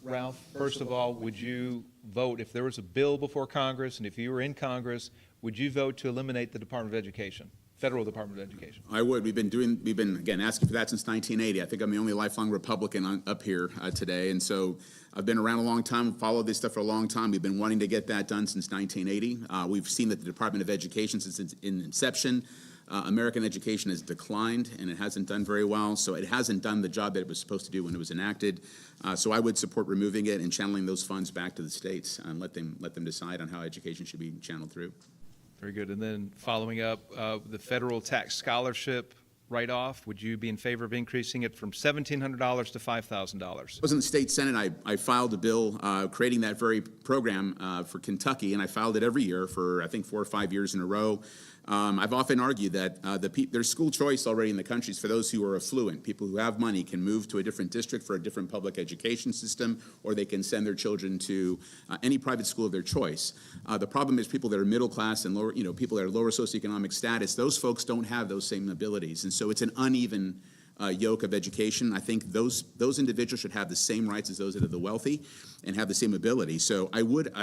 Ralph, first of all, would you vote, if there was a bill before Congress, and if you were in Congress, would you vote to eliminate the Department of Education, Federal Department of Education? I would. We've been again asking for that since 1980. I think I'm the only lifelong Republican up here today, and so I've been around a long time, followed this stuff for a long time. We've been wanting to get that done since 1980. We've seen that the Department of Education, since its inception, American education has declined, and it hasn't done very well. So it hasn't done the job that it was supposed to do when it was enacted. So I would support removing it and channeling those funds back to the states and let them decide on how education should be channeled through. Very good. And then following up, the federal tax scholarship write-off, would you be in favor of increasing it from $1,700 to $5,000? I was in the state Senate. I filed a bill creating that very program for Kentucky, and I filed it every year for, I think, 4 or 5 years in a row. I've often argued that there's school choice already in the country for those who are affluent. People who have money can move to a different district for a different public education system, or they can send their children to any private school of their choice. The problem is people that are middle class and lower, people that are lower socioeconomic status, those folks don't have those same abilities. And so it's an uneven yoke of education. I think those individuals should have the same rights as those that are the wealthy and have the same ability. So I would,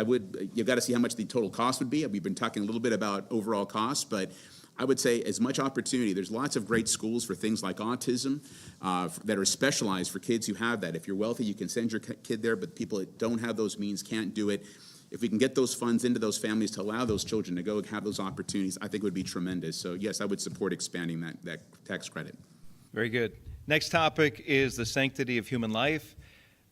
you've got to see how much the total cost would be. We've been talking a little bit about overall costs, but I would say as much opportunity. There's lots of great schools for things like autism that are specialized for kids who have that. If you're wealthy, you can send your kid there, but people that don't have those means can't do it. If we can get those funds into those families to allow those children to go and have those opportunities, I think it would be tremendous. So yes, I would support expanding that tax credit. Very good. Next topic is the sanctity of human life.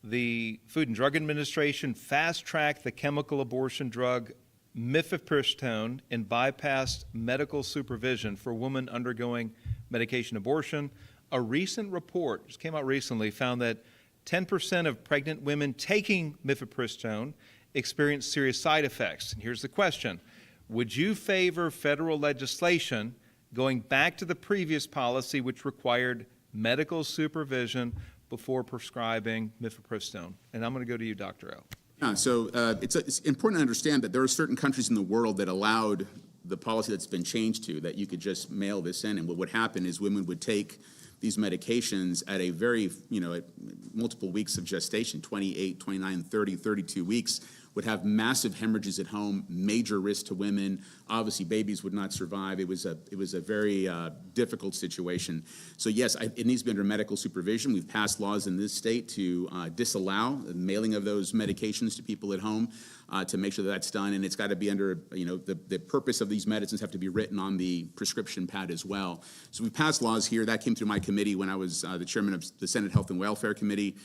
The Food and Drug Administration fast-tracked the chemical abortion drug mifepristone and bypassed medical supervision for women undergoing medication abortion. A recent report, just came out recently, found that 10% of pregnant women taking mifepristone experience serious side effects. And here's the question. Would you favor federal legislation going back to the previous policy which required medical supervision before prescribing mifepristone? And I'm going to go to you, Dr. O. Yeah, so it's important to understand that there are certain countries in the world that allowed the policy that's been changed to, that you could just mail this in, and what would happen is women would take these medications at a very, at multiple weeks of gestation, 28, 29, 30, 32 weeks, would have massive hemorrhages at home, major risk to women. Obviously, babies would not survive. It was a very difficult situation. So yes, it needs to be under medical supervision. We've passed laws in this state to disallow the mailing of those medications to people at home, to make sure that that's done. And it's got to be under, the purpose of these medicines have to be written on the prescription pad as well. So we passed laws here. That came through my committee when I was the chairman of the Senate Health and Welfare Committee.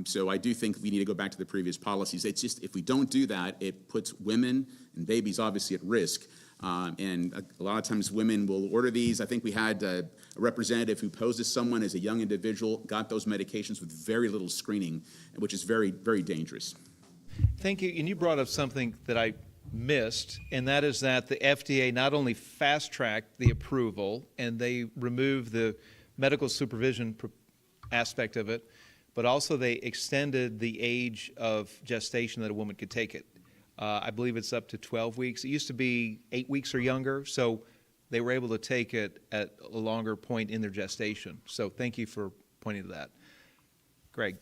So I do think we need to go back to the previous policies. It's just, if we don't do that, it puts women and babies obviously at risk. And a lot of times women will order these. I think we had a representative who posed as someone as a young individual, got those medications with very little screening, which is very, very dangerous. Thank you. And you brought up something that I missed, and that is that the FDA not only fast-tracked the approval and they removed the medical supervision aspect of it, but also they extended the age of gestation that a woman could take it. I believe it's up to 12 weeks. It used to be 8 weeks or younger, so they were able to take it at a longer point in their gestation. So thank you for pointing to that. Greg.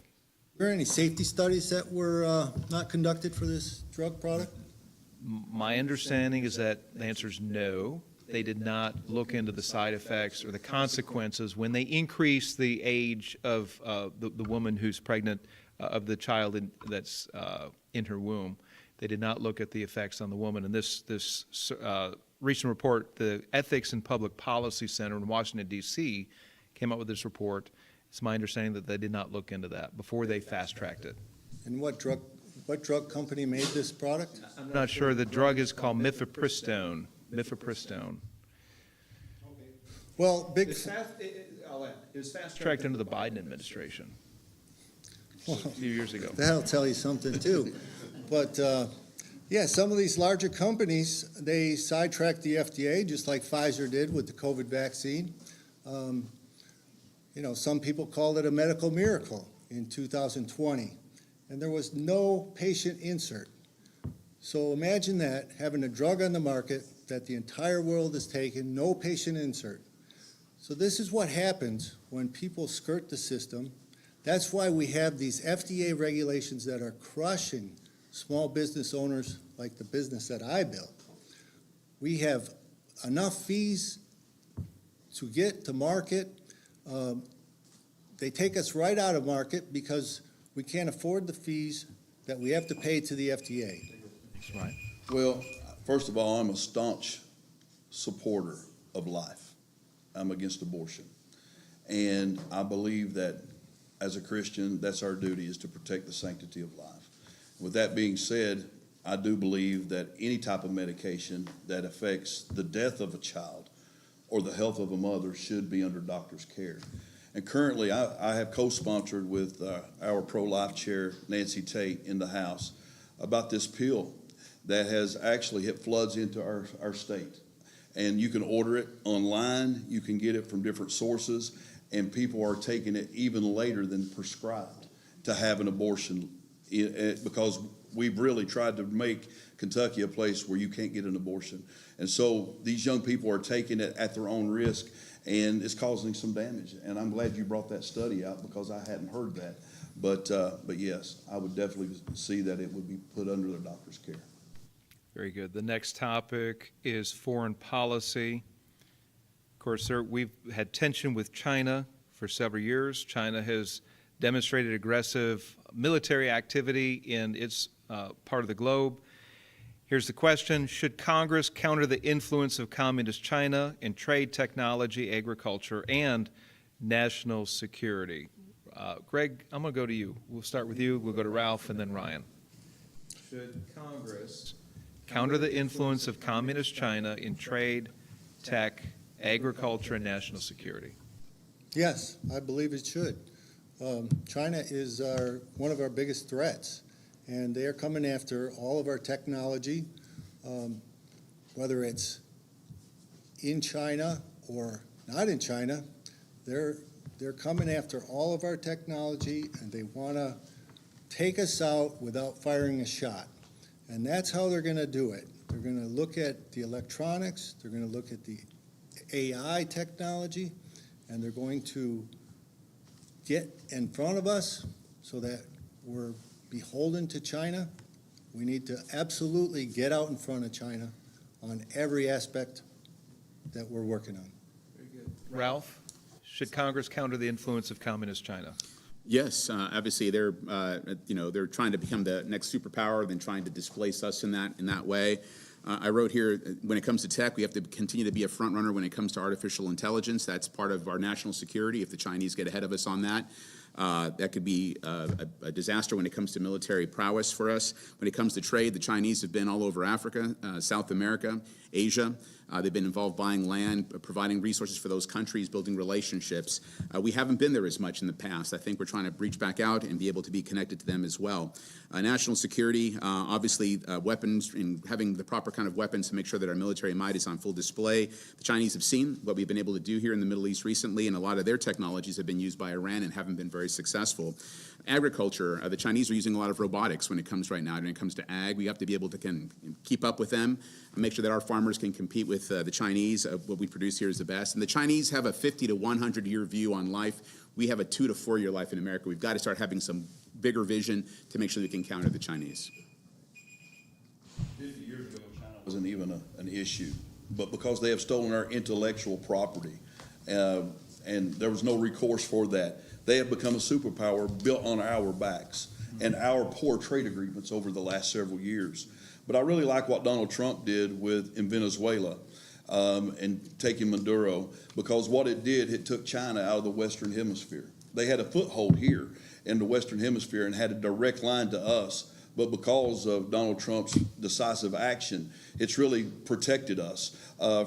Were there any safety studies that were not conducted for this drug product? My understanding is that the answer is no. They did not look into the side effects or the consequences when they increased the age of the woman who's pregnant, of the child that's in her womb. They did not look at the effects on the woman. And this recent report, the Ethics and Public Policy Center in Washington, D.C., came out with this report. It's my understanding that they did not look into that before they fast-tracked it. And what drug company made this product? I'm not sure. The drug is called mifepristone. Mifepristone. Well, It was fast-tracked under the Biden administration a few years ago. that'll tell you something too. But yeah, some of these larger companies, they sidetracked the FDA just like Pfizer did with the COVID vaccine. Some people called it a medical miracle in 2020, and there was no patient insert. So imagine that, having a drug on the market that the entire world has taken, no patient insert. So this is what happens when people skirt the system. That's why we have these FDA regulations that are crushing small business owners like the business that I built. We have enough fees to get to market. They take us right out of market because we can't afford the fees that we have to pay to the FDA. That's right. Well, first of all, I'm a staunch supporter of life. I'm against abortion. And I believe that as a Christian, that's our duty, is to protect the sanctity of life. With that being said, I do believe that any type of medication that affects the death of a child or the health of a mother should be under doctor's care. And currently, I have co-sponsored with our pro-life chair, Nancy Tate, in the House about this pill that has actually hit floods into our state. And you can order it online, you can get it from different sources, and people are taking it even later than prescribed to have an abortion, because we've really tried to make Kentucky a place where you can't get an abortion. And so these young people are taking it at their own risk, and it's causing some damage. And I'm glad you brought that study out, because I hadn't heard that. But yes, I would definitely see that it would be put under the doctor's care. Very good. The next topic is foreign policy. Of course, sir, we've had tension with China for several years. China has demonstrated aggressive military activity in its part of the globe. Here's the question: should Congress counter the influence of communist China in trade, technology, agriculture, and national security? Greg, I'm going to go to you. We'll start with you. We'll go to Ralph and then Ryan. Should Congress counter the influence of communist China in trade, tech, agriculture, and national security? Yes, I believe it should. China is one of our biggest threats, and they are coming after all of our technology, whether it's in China or not in China. They're coming after all of our technology, and they want to take us out without firing a shot. And that's how they're going to do it. They're going to look at the electronics, they're going to look at the AI technology, and they're going to get in front of us so that we're beholden to China. We need to absolutely get out in front of China on every aspect that we're working on. Very good. Ralph, should Congress counter the influence of communist China? Yes, obviously they're trying to become the next superpower, then trying to displace us in that way. I wrote here, when it comes to tech, we have to continue to be a front runner when it comes to artificial intelligence. That's part of our national security. If the Chinese get ahead of us on that, that could be a disaster when it comes to military prowess for us. When it comes to trade, the Chinese have been all over Africa, South America, Asia. They've been involved buying land, providing resources for those countries, building relationships. We haven't been there as much in the past. I think we're trying to reach back out and be able to be connected to them as well. National security, obviously weapons, and having the proper kind of weapons to make sure that our military might is on full display. The Chinese have seen what we've been able to do here in the Middle East recently, and a lot of their technologies have been used by Iran and haven't been very successful. Agriculture, the Chinese are using a lot of robotics when it comes right now. When it comes to ag, we have to be able to keep up with them and make sure that our farmers can compete with the Chinese. What we produce here is the best. And the Chinese have a 50 to 100 year view on life. We have a 2 to 4 year life in America. We've got to start having some bigger vision to make sure we can counter the Chinese. 50 years ago, China wasn't even an issue, but because they have stolen our intellectual property, and there was no recourse for that, they have become a superpower built on our backs and our poor trade agreements over the last several years. But I really like what Donald Trump did in Venezuela and taking Maduro, because what it did, it took China out of the Western Hemisphere. They had a foothold here in the Western Hemisphere and had a direct line to us. But because of Donald Trump's decisive action, it's really protected us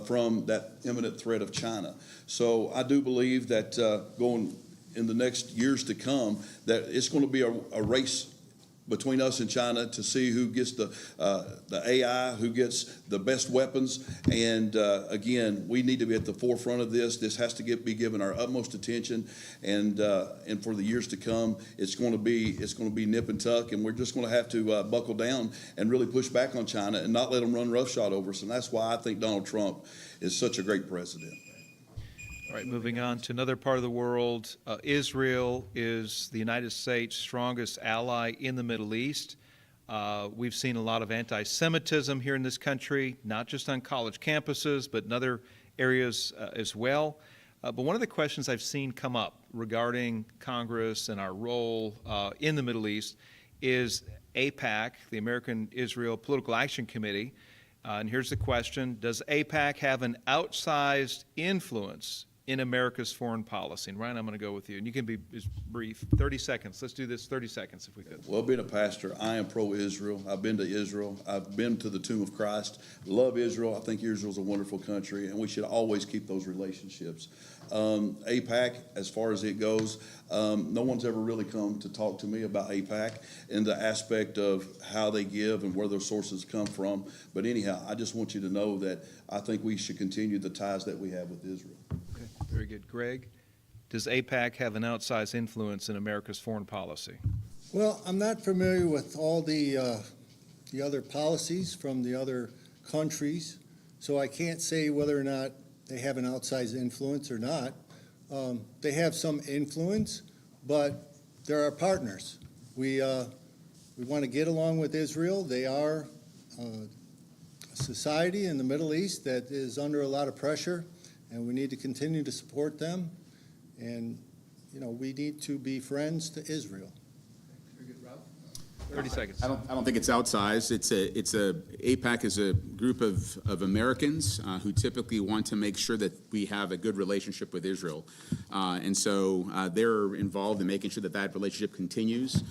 from that imminent threat of China. So I do believe that going in the next years to come, that it's going to be a race between us and China to see who gets the AI, who gets the best weapons. And again, we need to be at the forefront of this. This has to be given our utmost attention. And for the years to come, it's going to be nip and tuck. And we're just going to have to buckle down and really push back on China and not let them run roughshod over us. And that's why I think Donald Trump is such a great president. All right, moving on to another part of the world. Israel is the United States' strongest ally in the Middle East. We've seen a lot of anti-Semitism here in this country, not just on college campuses, but in other areas as well. But one of the questions I've seen come up regarding Congress and our role in the Middle East is AIPAC, the American Israel Political Action Committee. And here's the question: does AIPAC have an outsized influence in America's foreign policy? And Ryan, I'm going to go with you. And you can be brief. 30 seconds. Let's do this 30 seconds if we could. Well, being a pastor, I am pro-Israel. I've been to Israel. I've been to the Tomb of Christ. Love Israel. I think Israel's a wonderful country, and we should always keep those relationships. AIPAC, as far as it goes, no one's ever really come to talk to me about AIPAC in the aspect of how they give and where those sources come from. But anyhow, I just want you to know that I think we should continue the ties that we have with Israel. Okay, very good. Greg, does AIPAC have an outsized influence in America's foreign policy? Well, I'm not familiar with all the other policies from the other countries, so I can't say whether or not they have an outsized influence or not. They have some influence, but they're our partners. We want to get along with Israel. They are a society in the Middle East that is under a lot of pressure, and we need to continue to support them. And, we need to be friends to Israel. Very good, Rob. 30 seconds. I don't think it's outsized. AIPAC is a group of Americans who typically want to make sure that we have a good relationship with Israel. And so they're involved in making sure that that relationship continues.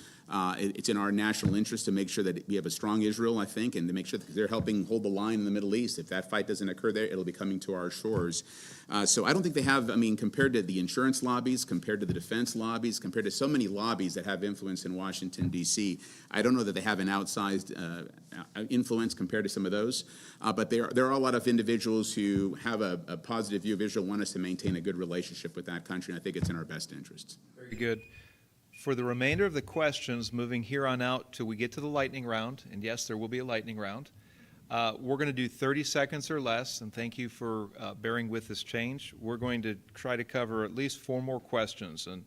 It's in our national interest to make sure that we have a strong Israel, I think, and to make sure that they're helping hold the line in the Middle East. If that fight doesn't occur there, it'll be coming to our shores. So I don't think they have, compared to the insurance lobbies, compared to the defense lobbies, compared to so many lobbies that have influence in Washington, D.C., I don't know that they have an outsized influence compared to some of those. But there are a lot of individuals who have a positive view of Israel, want us to maintain a good relationship with that country, and I think it's in our best interest. Very good. For the remainder of the questions, moving here on out till we get to the lightning round, and yes, there will be a lightning round, we're going to do 30 seconds or less, and thank you for bearing with this change. We're going to try to cover at least 4 more questions. And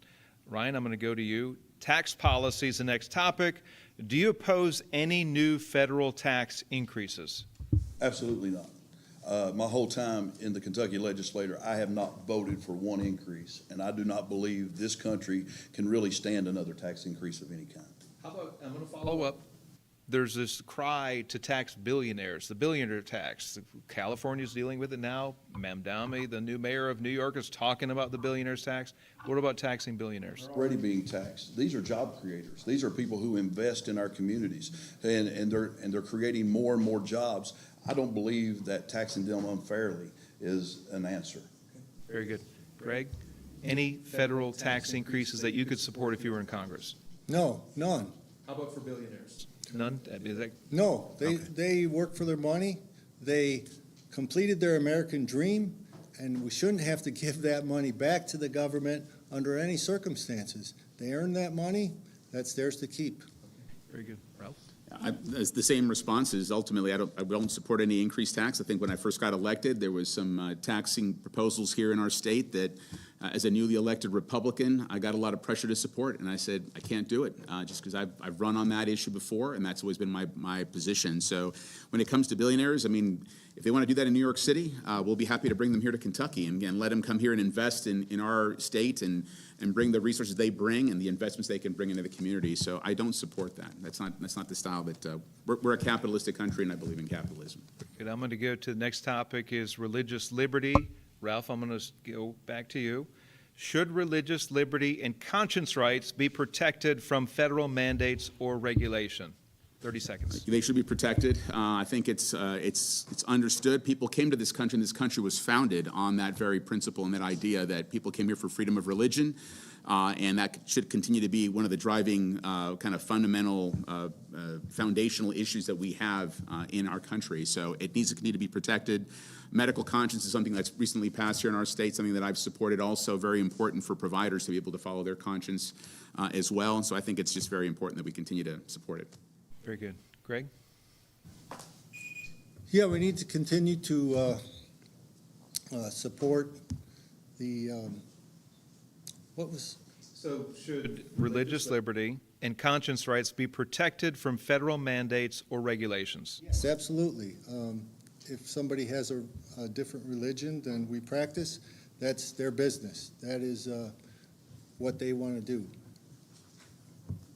Ryan, I'm going to go to you. Tax policy is the next topic. Do you oppose any new federal tax increases? Absolutely not. My whole time in the Kentucky legislature, I have not voted for one increase, and I do not believe this country can really stand another tax increase of any kind. How about, I'm going to follow up. There's this cry to tax billionaires, the billionaire tax. California's dealing with it now. Mamdani, the new mayor of New York, is talking about the billionaires tax. What about taxing billionaires? Already being taxed. These are job creators. These are people who invest in our communities, and they're creating more and more jobs. I don't believe that taxing them unfairly is an answer. Very good. Greg, any federal tax increases that you could support if you were in Congress? No, none. How about for billionaires? None? Is that, No, Okay. they work for their money. They completed their American dream, and we shouldn't have to give that money back to the government under any circumstances. They earned that money, that's theirs to keep. very good. Ralph? As the same response is ultimately, I don't support any increased tax. I think when I first got elected, there was some taxing proposals here in our state that, as a newly elected Republican, I got a lot of pressure to support, and I said, I can't do it, just because I've run on that issue before, and that's always been my position. So when it comes to billionaires, if they want to do that in New York City, we'll be happy to bring them here to Kentucky and again, let them come here and invest in our state and bring the resources they bring and the investments they can bring into the community. So I don't support that. That's not the style that we're a capitalistic country, and I believe in capitalism. Good. I'm going to go to the next topic is religious liberty. Ralph, I'm going to go back to you. Should religious liberty and conscience rights be protected from federal mandates or regulation? 30 seconds. They should be protected. I think it's understood. People came to this country, and this country was founded on that very principle and that idea that people came here for freedom of religion, and that should continue to be one of the driving kind of fundamental, foundational issues that we have in our country. So it needs to continue to be protected. Medical conscience is something that's recently passed here in our state, something that I've supported, also very important for providers to be able to follow their conscience as well. And so I think it's just very important that we continue to support it. Very good. Greg? Yeah, we need to continue to support the, So should religious liberty and conscience rights be protected from federal mandates or regulations? Yes, absolutely. If somebody has a different religion than we practice, that's their business. That is what they want to do.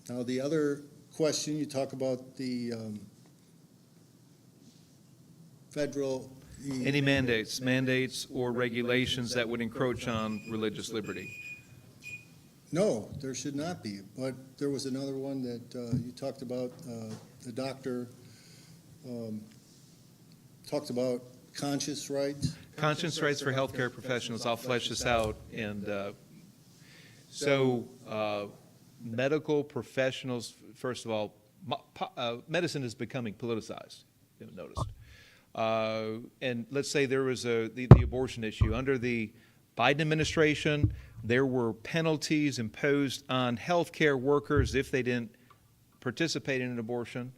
Now, the other question, you talk about the federal... Any mandates or regulations that would encroach on religious liberty? No, there should not be. But there was another one that you talked about, the doctor talked about conscious rights. Conscience rights for healthcare professionals. I'll flesh this out. And medical professionals, first of all, medicine is becoming politicized, you haven't noticed. And let's say there was the abortion issue. Under the Biden administration, there were penalties imposed on healthcare workers if they didn't participate in an abortion.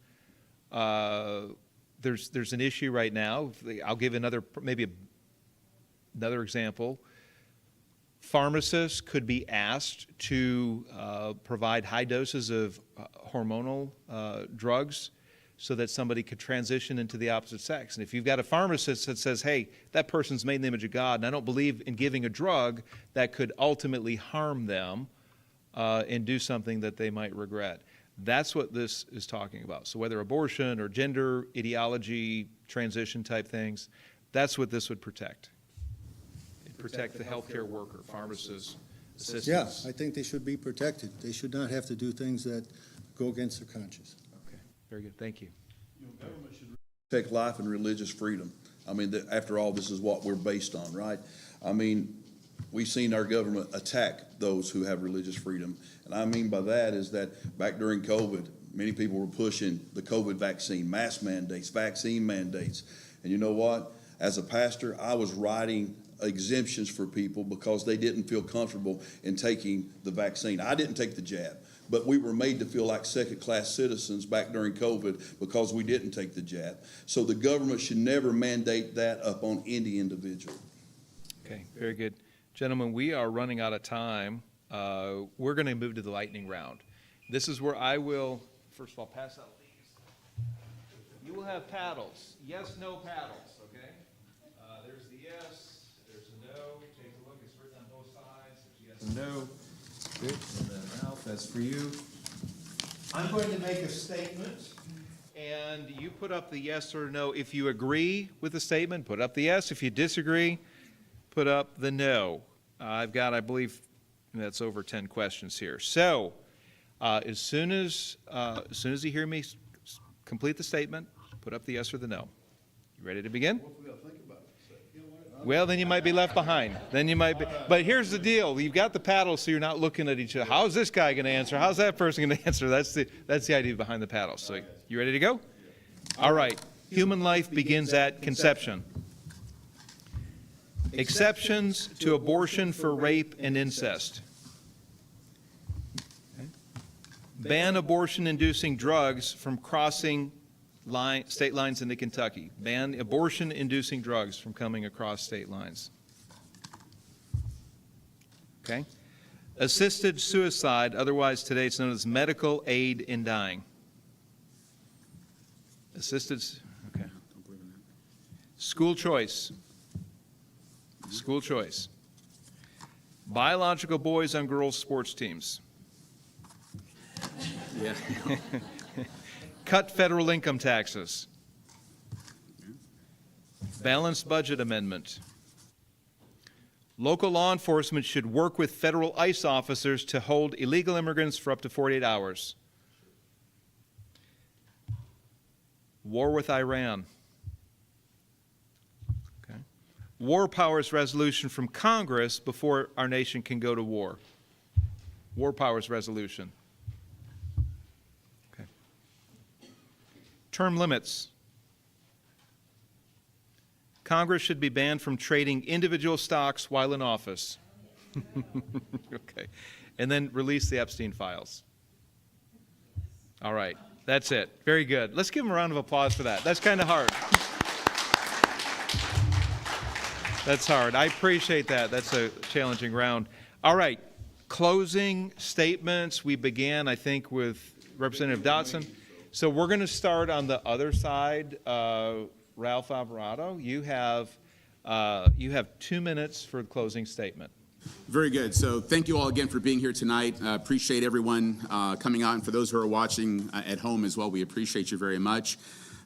There's an issue right now. I'll give another example. Pharmacists could be asked to provide high doses of hormonal drugs so that somebody could transition into the opposite sex. And if you've got a pharmacist that says, hey, that person's made in the image of God, and I don't believe in giving a drug that could ultimately harm them and do something that they might regret, That's what this is talking about. So whether abortion or gender ideology, transition type things, that's what this would protect. It'd protect the healthcare worker, pharmacists, assistants. Yeah, I think they should be protected. They should not have to do things that go against their conscience. Okay, very good. Thank you. Government should protect life and religious freedom. I mean, after all, this is what we're based on, right? I mean, we've seen our government attack those who have religious freedom. And I mean by that is that back during COVID, many people were pushing the COVID vaccine, mask mandates, vaccine mandates. And you know what? As a pastor, I was writing exemptions for people because they didn't feel comfortable in taking the vaccine. I didn't take the jab, but we were made to feel like second-class citizens back during COVID because we didn't take the jab. So the government should never mandate that upon any individual. Okay, very good. Gentlemen, we are running out of time. We're going to move to the lightning round. This is where I will, first of all, pass out these. You will have paddles. Yes, no paddles, okay? There's the yes, there's a no. Take a look, it's written on both sides. There's yes and no. Good, and then Ralph, that's for you. I'm going to make a statement, and you put up the yes or no. If you agree with the statement, put up the yes. If you disagree, put up the no. I've got, I believe, that's over 10 questions here. So, as soon as you hear me complete the statement, put up the yes or the no. You ready to begin? Well, then you might be left behind. Then you might be. But here's the deal: you've got the paddle, so you're not looking at each other. How's this guy going to answer? How's that person going to answer? That's the idea behind the paddle. So, you ready to go? All right. Human life begins at conception. Exceptions to abortion for rape and incest. Okay. Ban abortion-inducing drugs from crossing state lines into Kentucky. Ban abortion-inducing drugs from coming across state lines. Okay. Assisted suicide, otherwise today it's known as medical aid in dying. Assisted, okay. School choice. School choice. Biological boys on girls' sports teams. Yeah. Cut federal income taxes. Balanced budget amendment. Local law enforcement should work with federal ICE officers to hold illegal immigrants for up to 48 hours. War with Iran. Okay. War powers resolution from Congress before our nation can go to war. War powers resolution. Okay. Term limits. Congress should be banned from trading individual stocks while in office. Okay. And then release the Epstein files. All right. That's it. Very good. Let's give them a round of applause for that. That's kind of hard. That's hard. I appreciate that. That's a challenging round. All right. Closing statements. We began, I think, with Representative Dotson. So we're going to start on the other side. Ralph Alvarado, you have 2 minutes for a closing statement. Very good. So thank you all again for being here tonight. Appreciate everyone coming out, and for those who are watching at home as well, we appreciate you very much.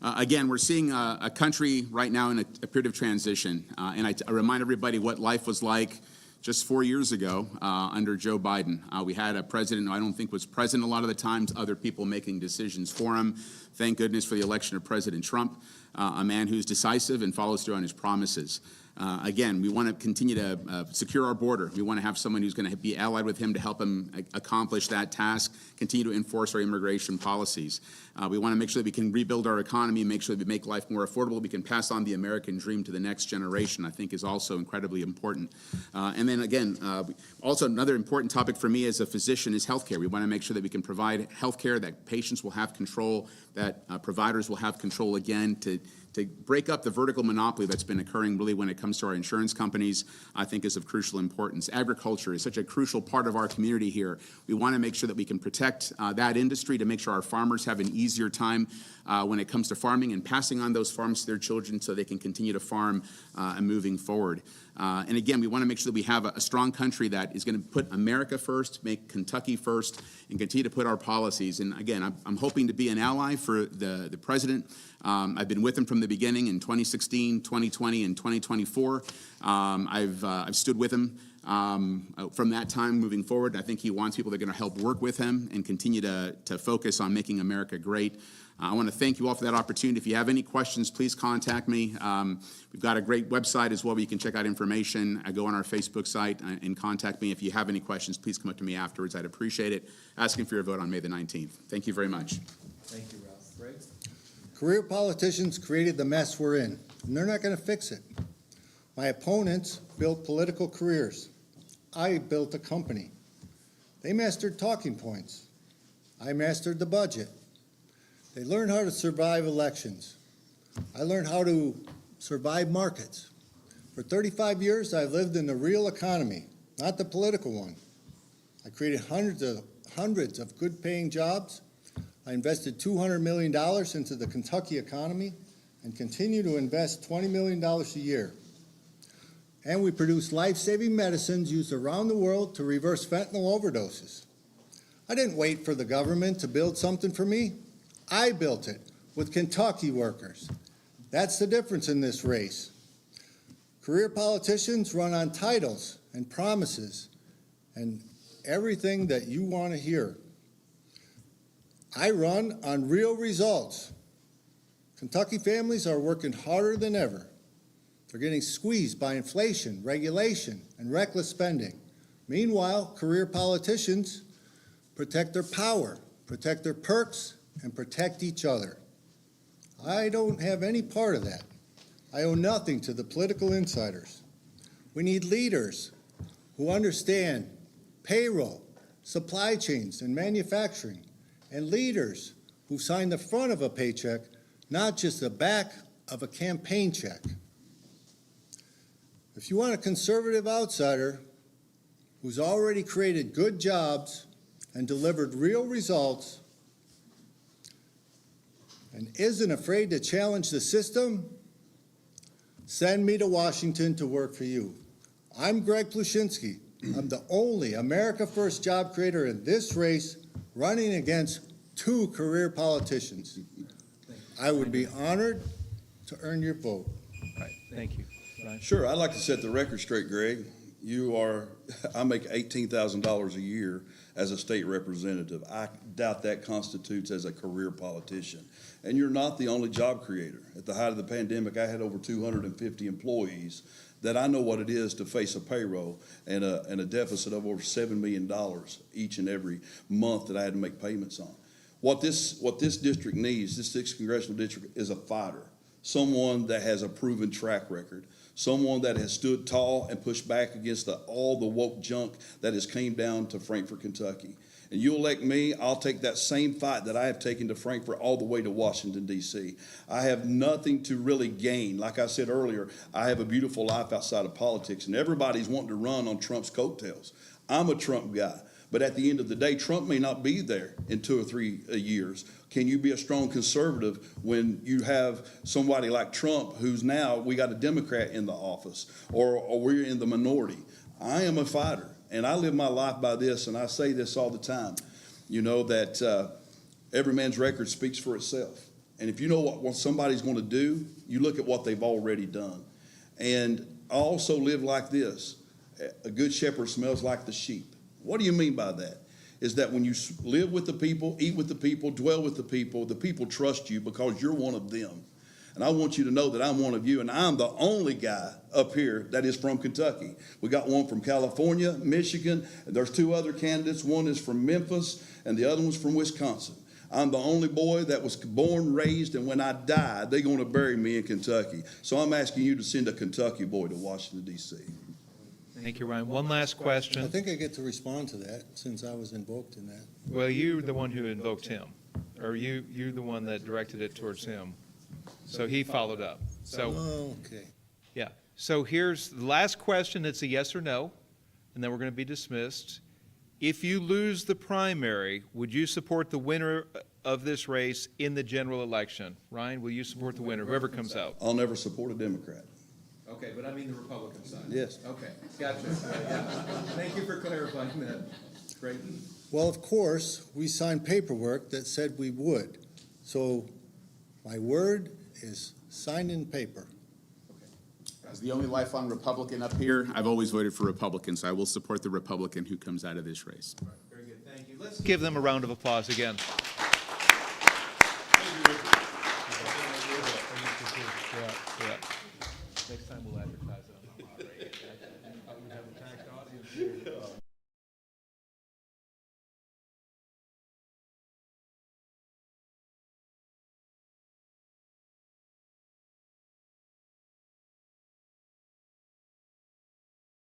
Again, we're seeing a country right now in a period of transition, and I remind everybody what life was like just 4 years ago under Joe Biden. We had a president who I don't think was present a lot of the times, other people making decisions for him. Thank goodness for the election of President Trump, a man who's decisive and follows through on his promises. Again, we want to continue to secure our border. We want to have someone who's going to be allied with him to help him accomplish that task, continue to enforce our immigration policies. We want to make sure that we can rebuild our economy, make sure that we make life more affordable. We can pass on the American dream to the next generation, I think is also incredibly important. And then again, also another important topic for me as a physician is healthcare. We want to make sure that we can provide healthcare, that patients will have control, that providers will have control again to to break up the vertical monopoly that's been occurring really when it comes to our insurance companies, I think is of crucial importance. Agriculture is such a crucial part of our community here. We want to make sure that we can protect that industry to make sure our farmers have an easier time when it comes to farming and passing on those farms to their children so they can continue to farm and moving forward. And again, we want to make sure that we have a strong country that is going to put America first, make Kentucky first, and continue to put our policies. And again, I'm hoping to be an ally for the president. I've been with him from the beginning in 2016, 2020, and 2024. I've stood with him from that time moving forward. I think he wants people that are going to help work with him and continue to focus on making America great. I want to thank you all for that opportunity. If you have any questions, please contact me. We've got a great website as well where you can check out information. Go on our Facebook site and contact me. If you have any questions, please come up to me afterwards. I'd appreciate it. Asking for your vote on May the 19th. Thank you very much. Thank you, Ralph. Greg? Career politicians created the mess we're in, and they're not going to fix it. My opponents built political careers. I built a company. They mastered talking points. I mastered the budget. They learned how to survive elections. I learned how to survive markets. For 35 years, I've lived in the real economy, not the political one. I created hundreds of good-paying jobs. I invested $200 million into the Kentucky economy and continue to invest $20 million a year. And we produce life-saving medicines used around the world to reverse fentanyl overdoses. I didn't wait for the government to build something for me. I built it with Kentucky workers. That's the difference in this race. Career politicians run on titles and promises and everything that you want to hear. I run on real results. Kentucky families are working harder than ever. They're getting squeezed by inflation, regulation, and reckless spending. Meanwhile, career politicians protect their power, protect their perks, and protect each other. I don't have any part of that. I owe nothing to the political insiders. We need leaders who understand payroll, supply chains, and manufacturing, and leaders who sign the front of a paycheck, not just the back of a campaign check. If you want a conservative outsider who's already created good jobs and delivered real results and isn't afraid to challenge the system, send me to Washington to work for you. I'm Greg Plushinsky. I'm the only America First job creator in this race running against two career politicians. I would be honored to earn your vote. All right, thank you. Ryan? Sure, I'd like to set the record straight, Greg. I make $18,000 a year as a state representative. I doubt that constitutes as a career politician. And you're not the only job creator. At the height of the pandemic, I had over 250 employees that I know what it is to face a payroll and a deficit of over $7 million each and every month that I had to make payments on. What this district needs, this 6th Congressional District, is a fighter, someone that has a proven track record, someone that has stood tall and pushed back against all the woke junk that has came down to Frankfort, Kentucky. And you elect me, I'll take that same fight that I have taken to Frankfort all the way to Washington, D.C. I have nothing to really gain. Like I said earlier, I have a beautiful life outside of politics, and everybody's wanting to run on Trump's coattails. I'm a Trump guy. But at the end of the day, Trump may not be there in 2 or 3 years. Can you be a strong conservative when you have somebody like Trump, who's now, we got a Democrat in the office, or we're in the minority? I am a fighter, and I live my life by this, and I say this all the time, that every man's record speaks for itself. And if you know what somebody's going to do, you look at what they've already done. And I also live like this. A good shepherd smells like the sheep. What do you mean by that? Is that when you live with the people, eat with the people, dwell with the people trust you because you're one of them. And I want you to know that I'm one of you, and I'm the only guy up here that is from Kentucky. We got one from California, Michigan, and there's 2 other candidates. One is from Memphis, and the other one's from Wisconsin. I'm the only boy that was born, raised, and when I die, they're going to bury me in Kentucky. So I'm asking you to send a Kentucky boy to Washington, D.C. Thank you, Ryan. One last question. I think I get to respond to that since I was invoked in that. Well, you're the one who invoked him, or you're the one that directed it towards him. So he followed up. So, Okay. yeah. So here's the last question. It's a yes or no, and then we're going to be dismissed. If you lose the primary, would you support the winner of this race in the general election? Ryan, will you support the winner, whoever comes out? I'll never support a Democrat. Okay, but I mean the Republican side. Yes. Okay, gotcha. Yeah. Thank you for clarifying that. Great. Well, of course, we signed paperwork that said we would. So my word is signed in paper. As the only lifelong Republican up here, I've always voted for Republicans, so I will support the Republican who comes out of this race. Very good, thank you. Let's give them a round of applause again.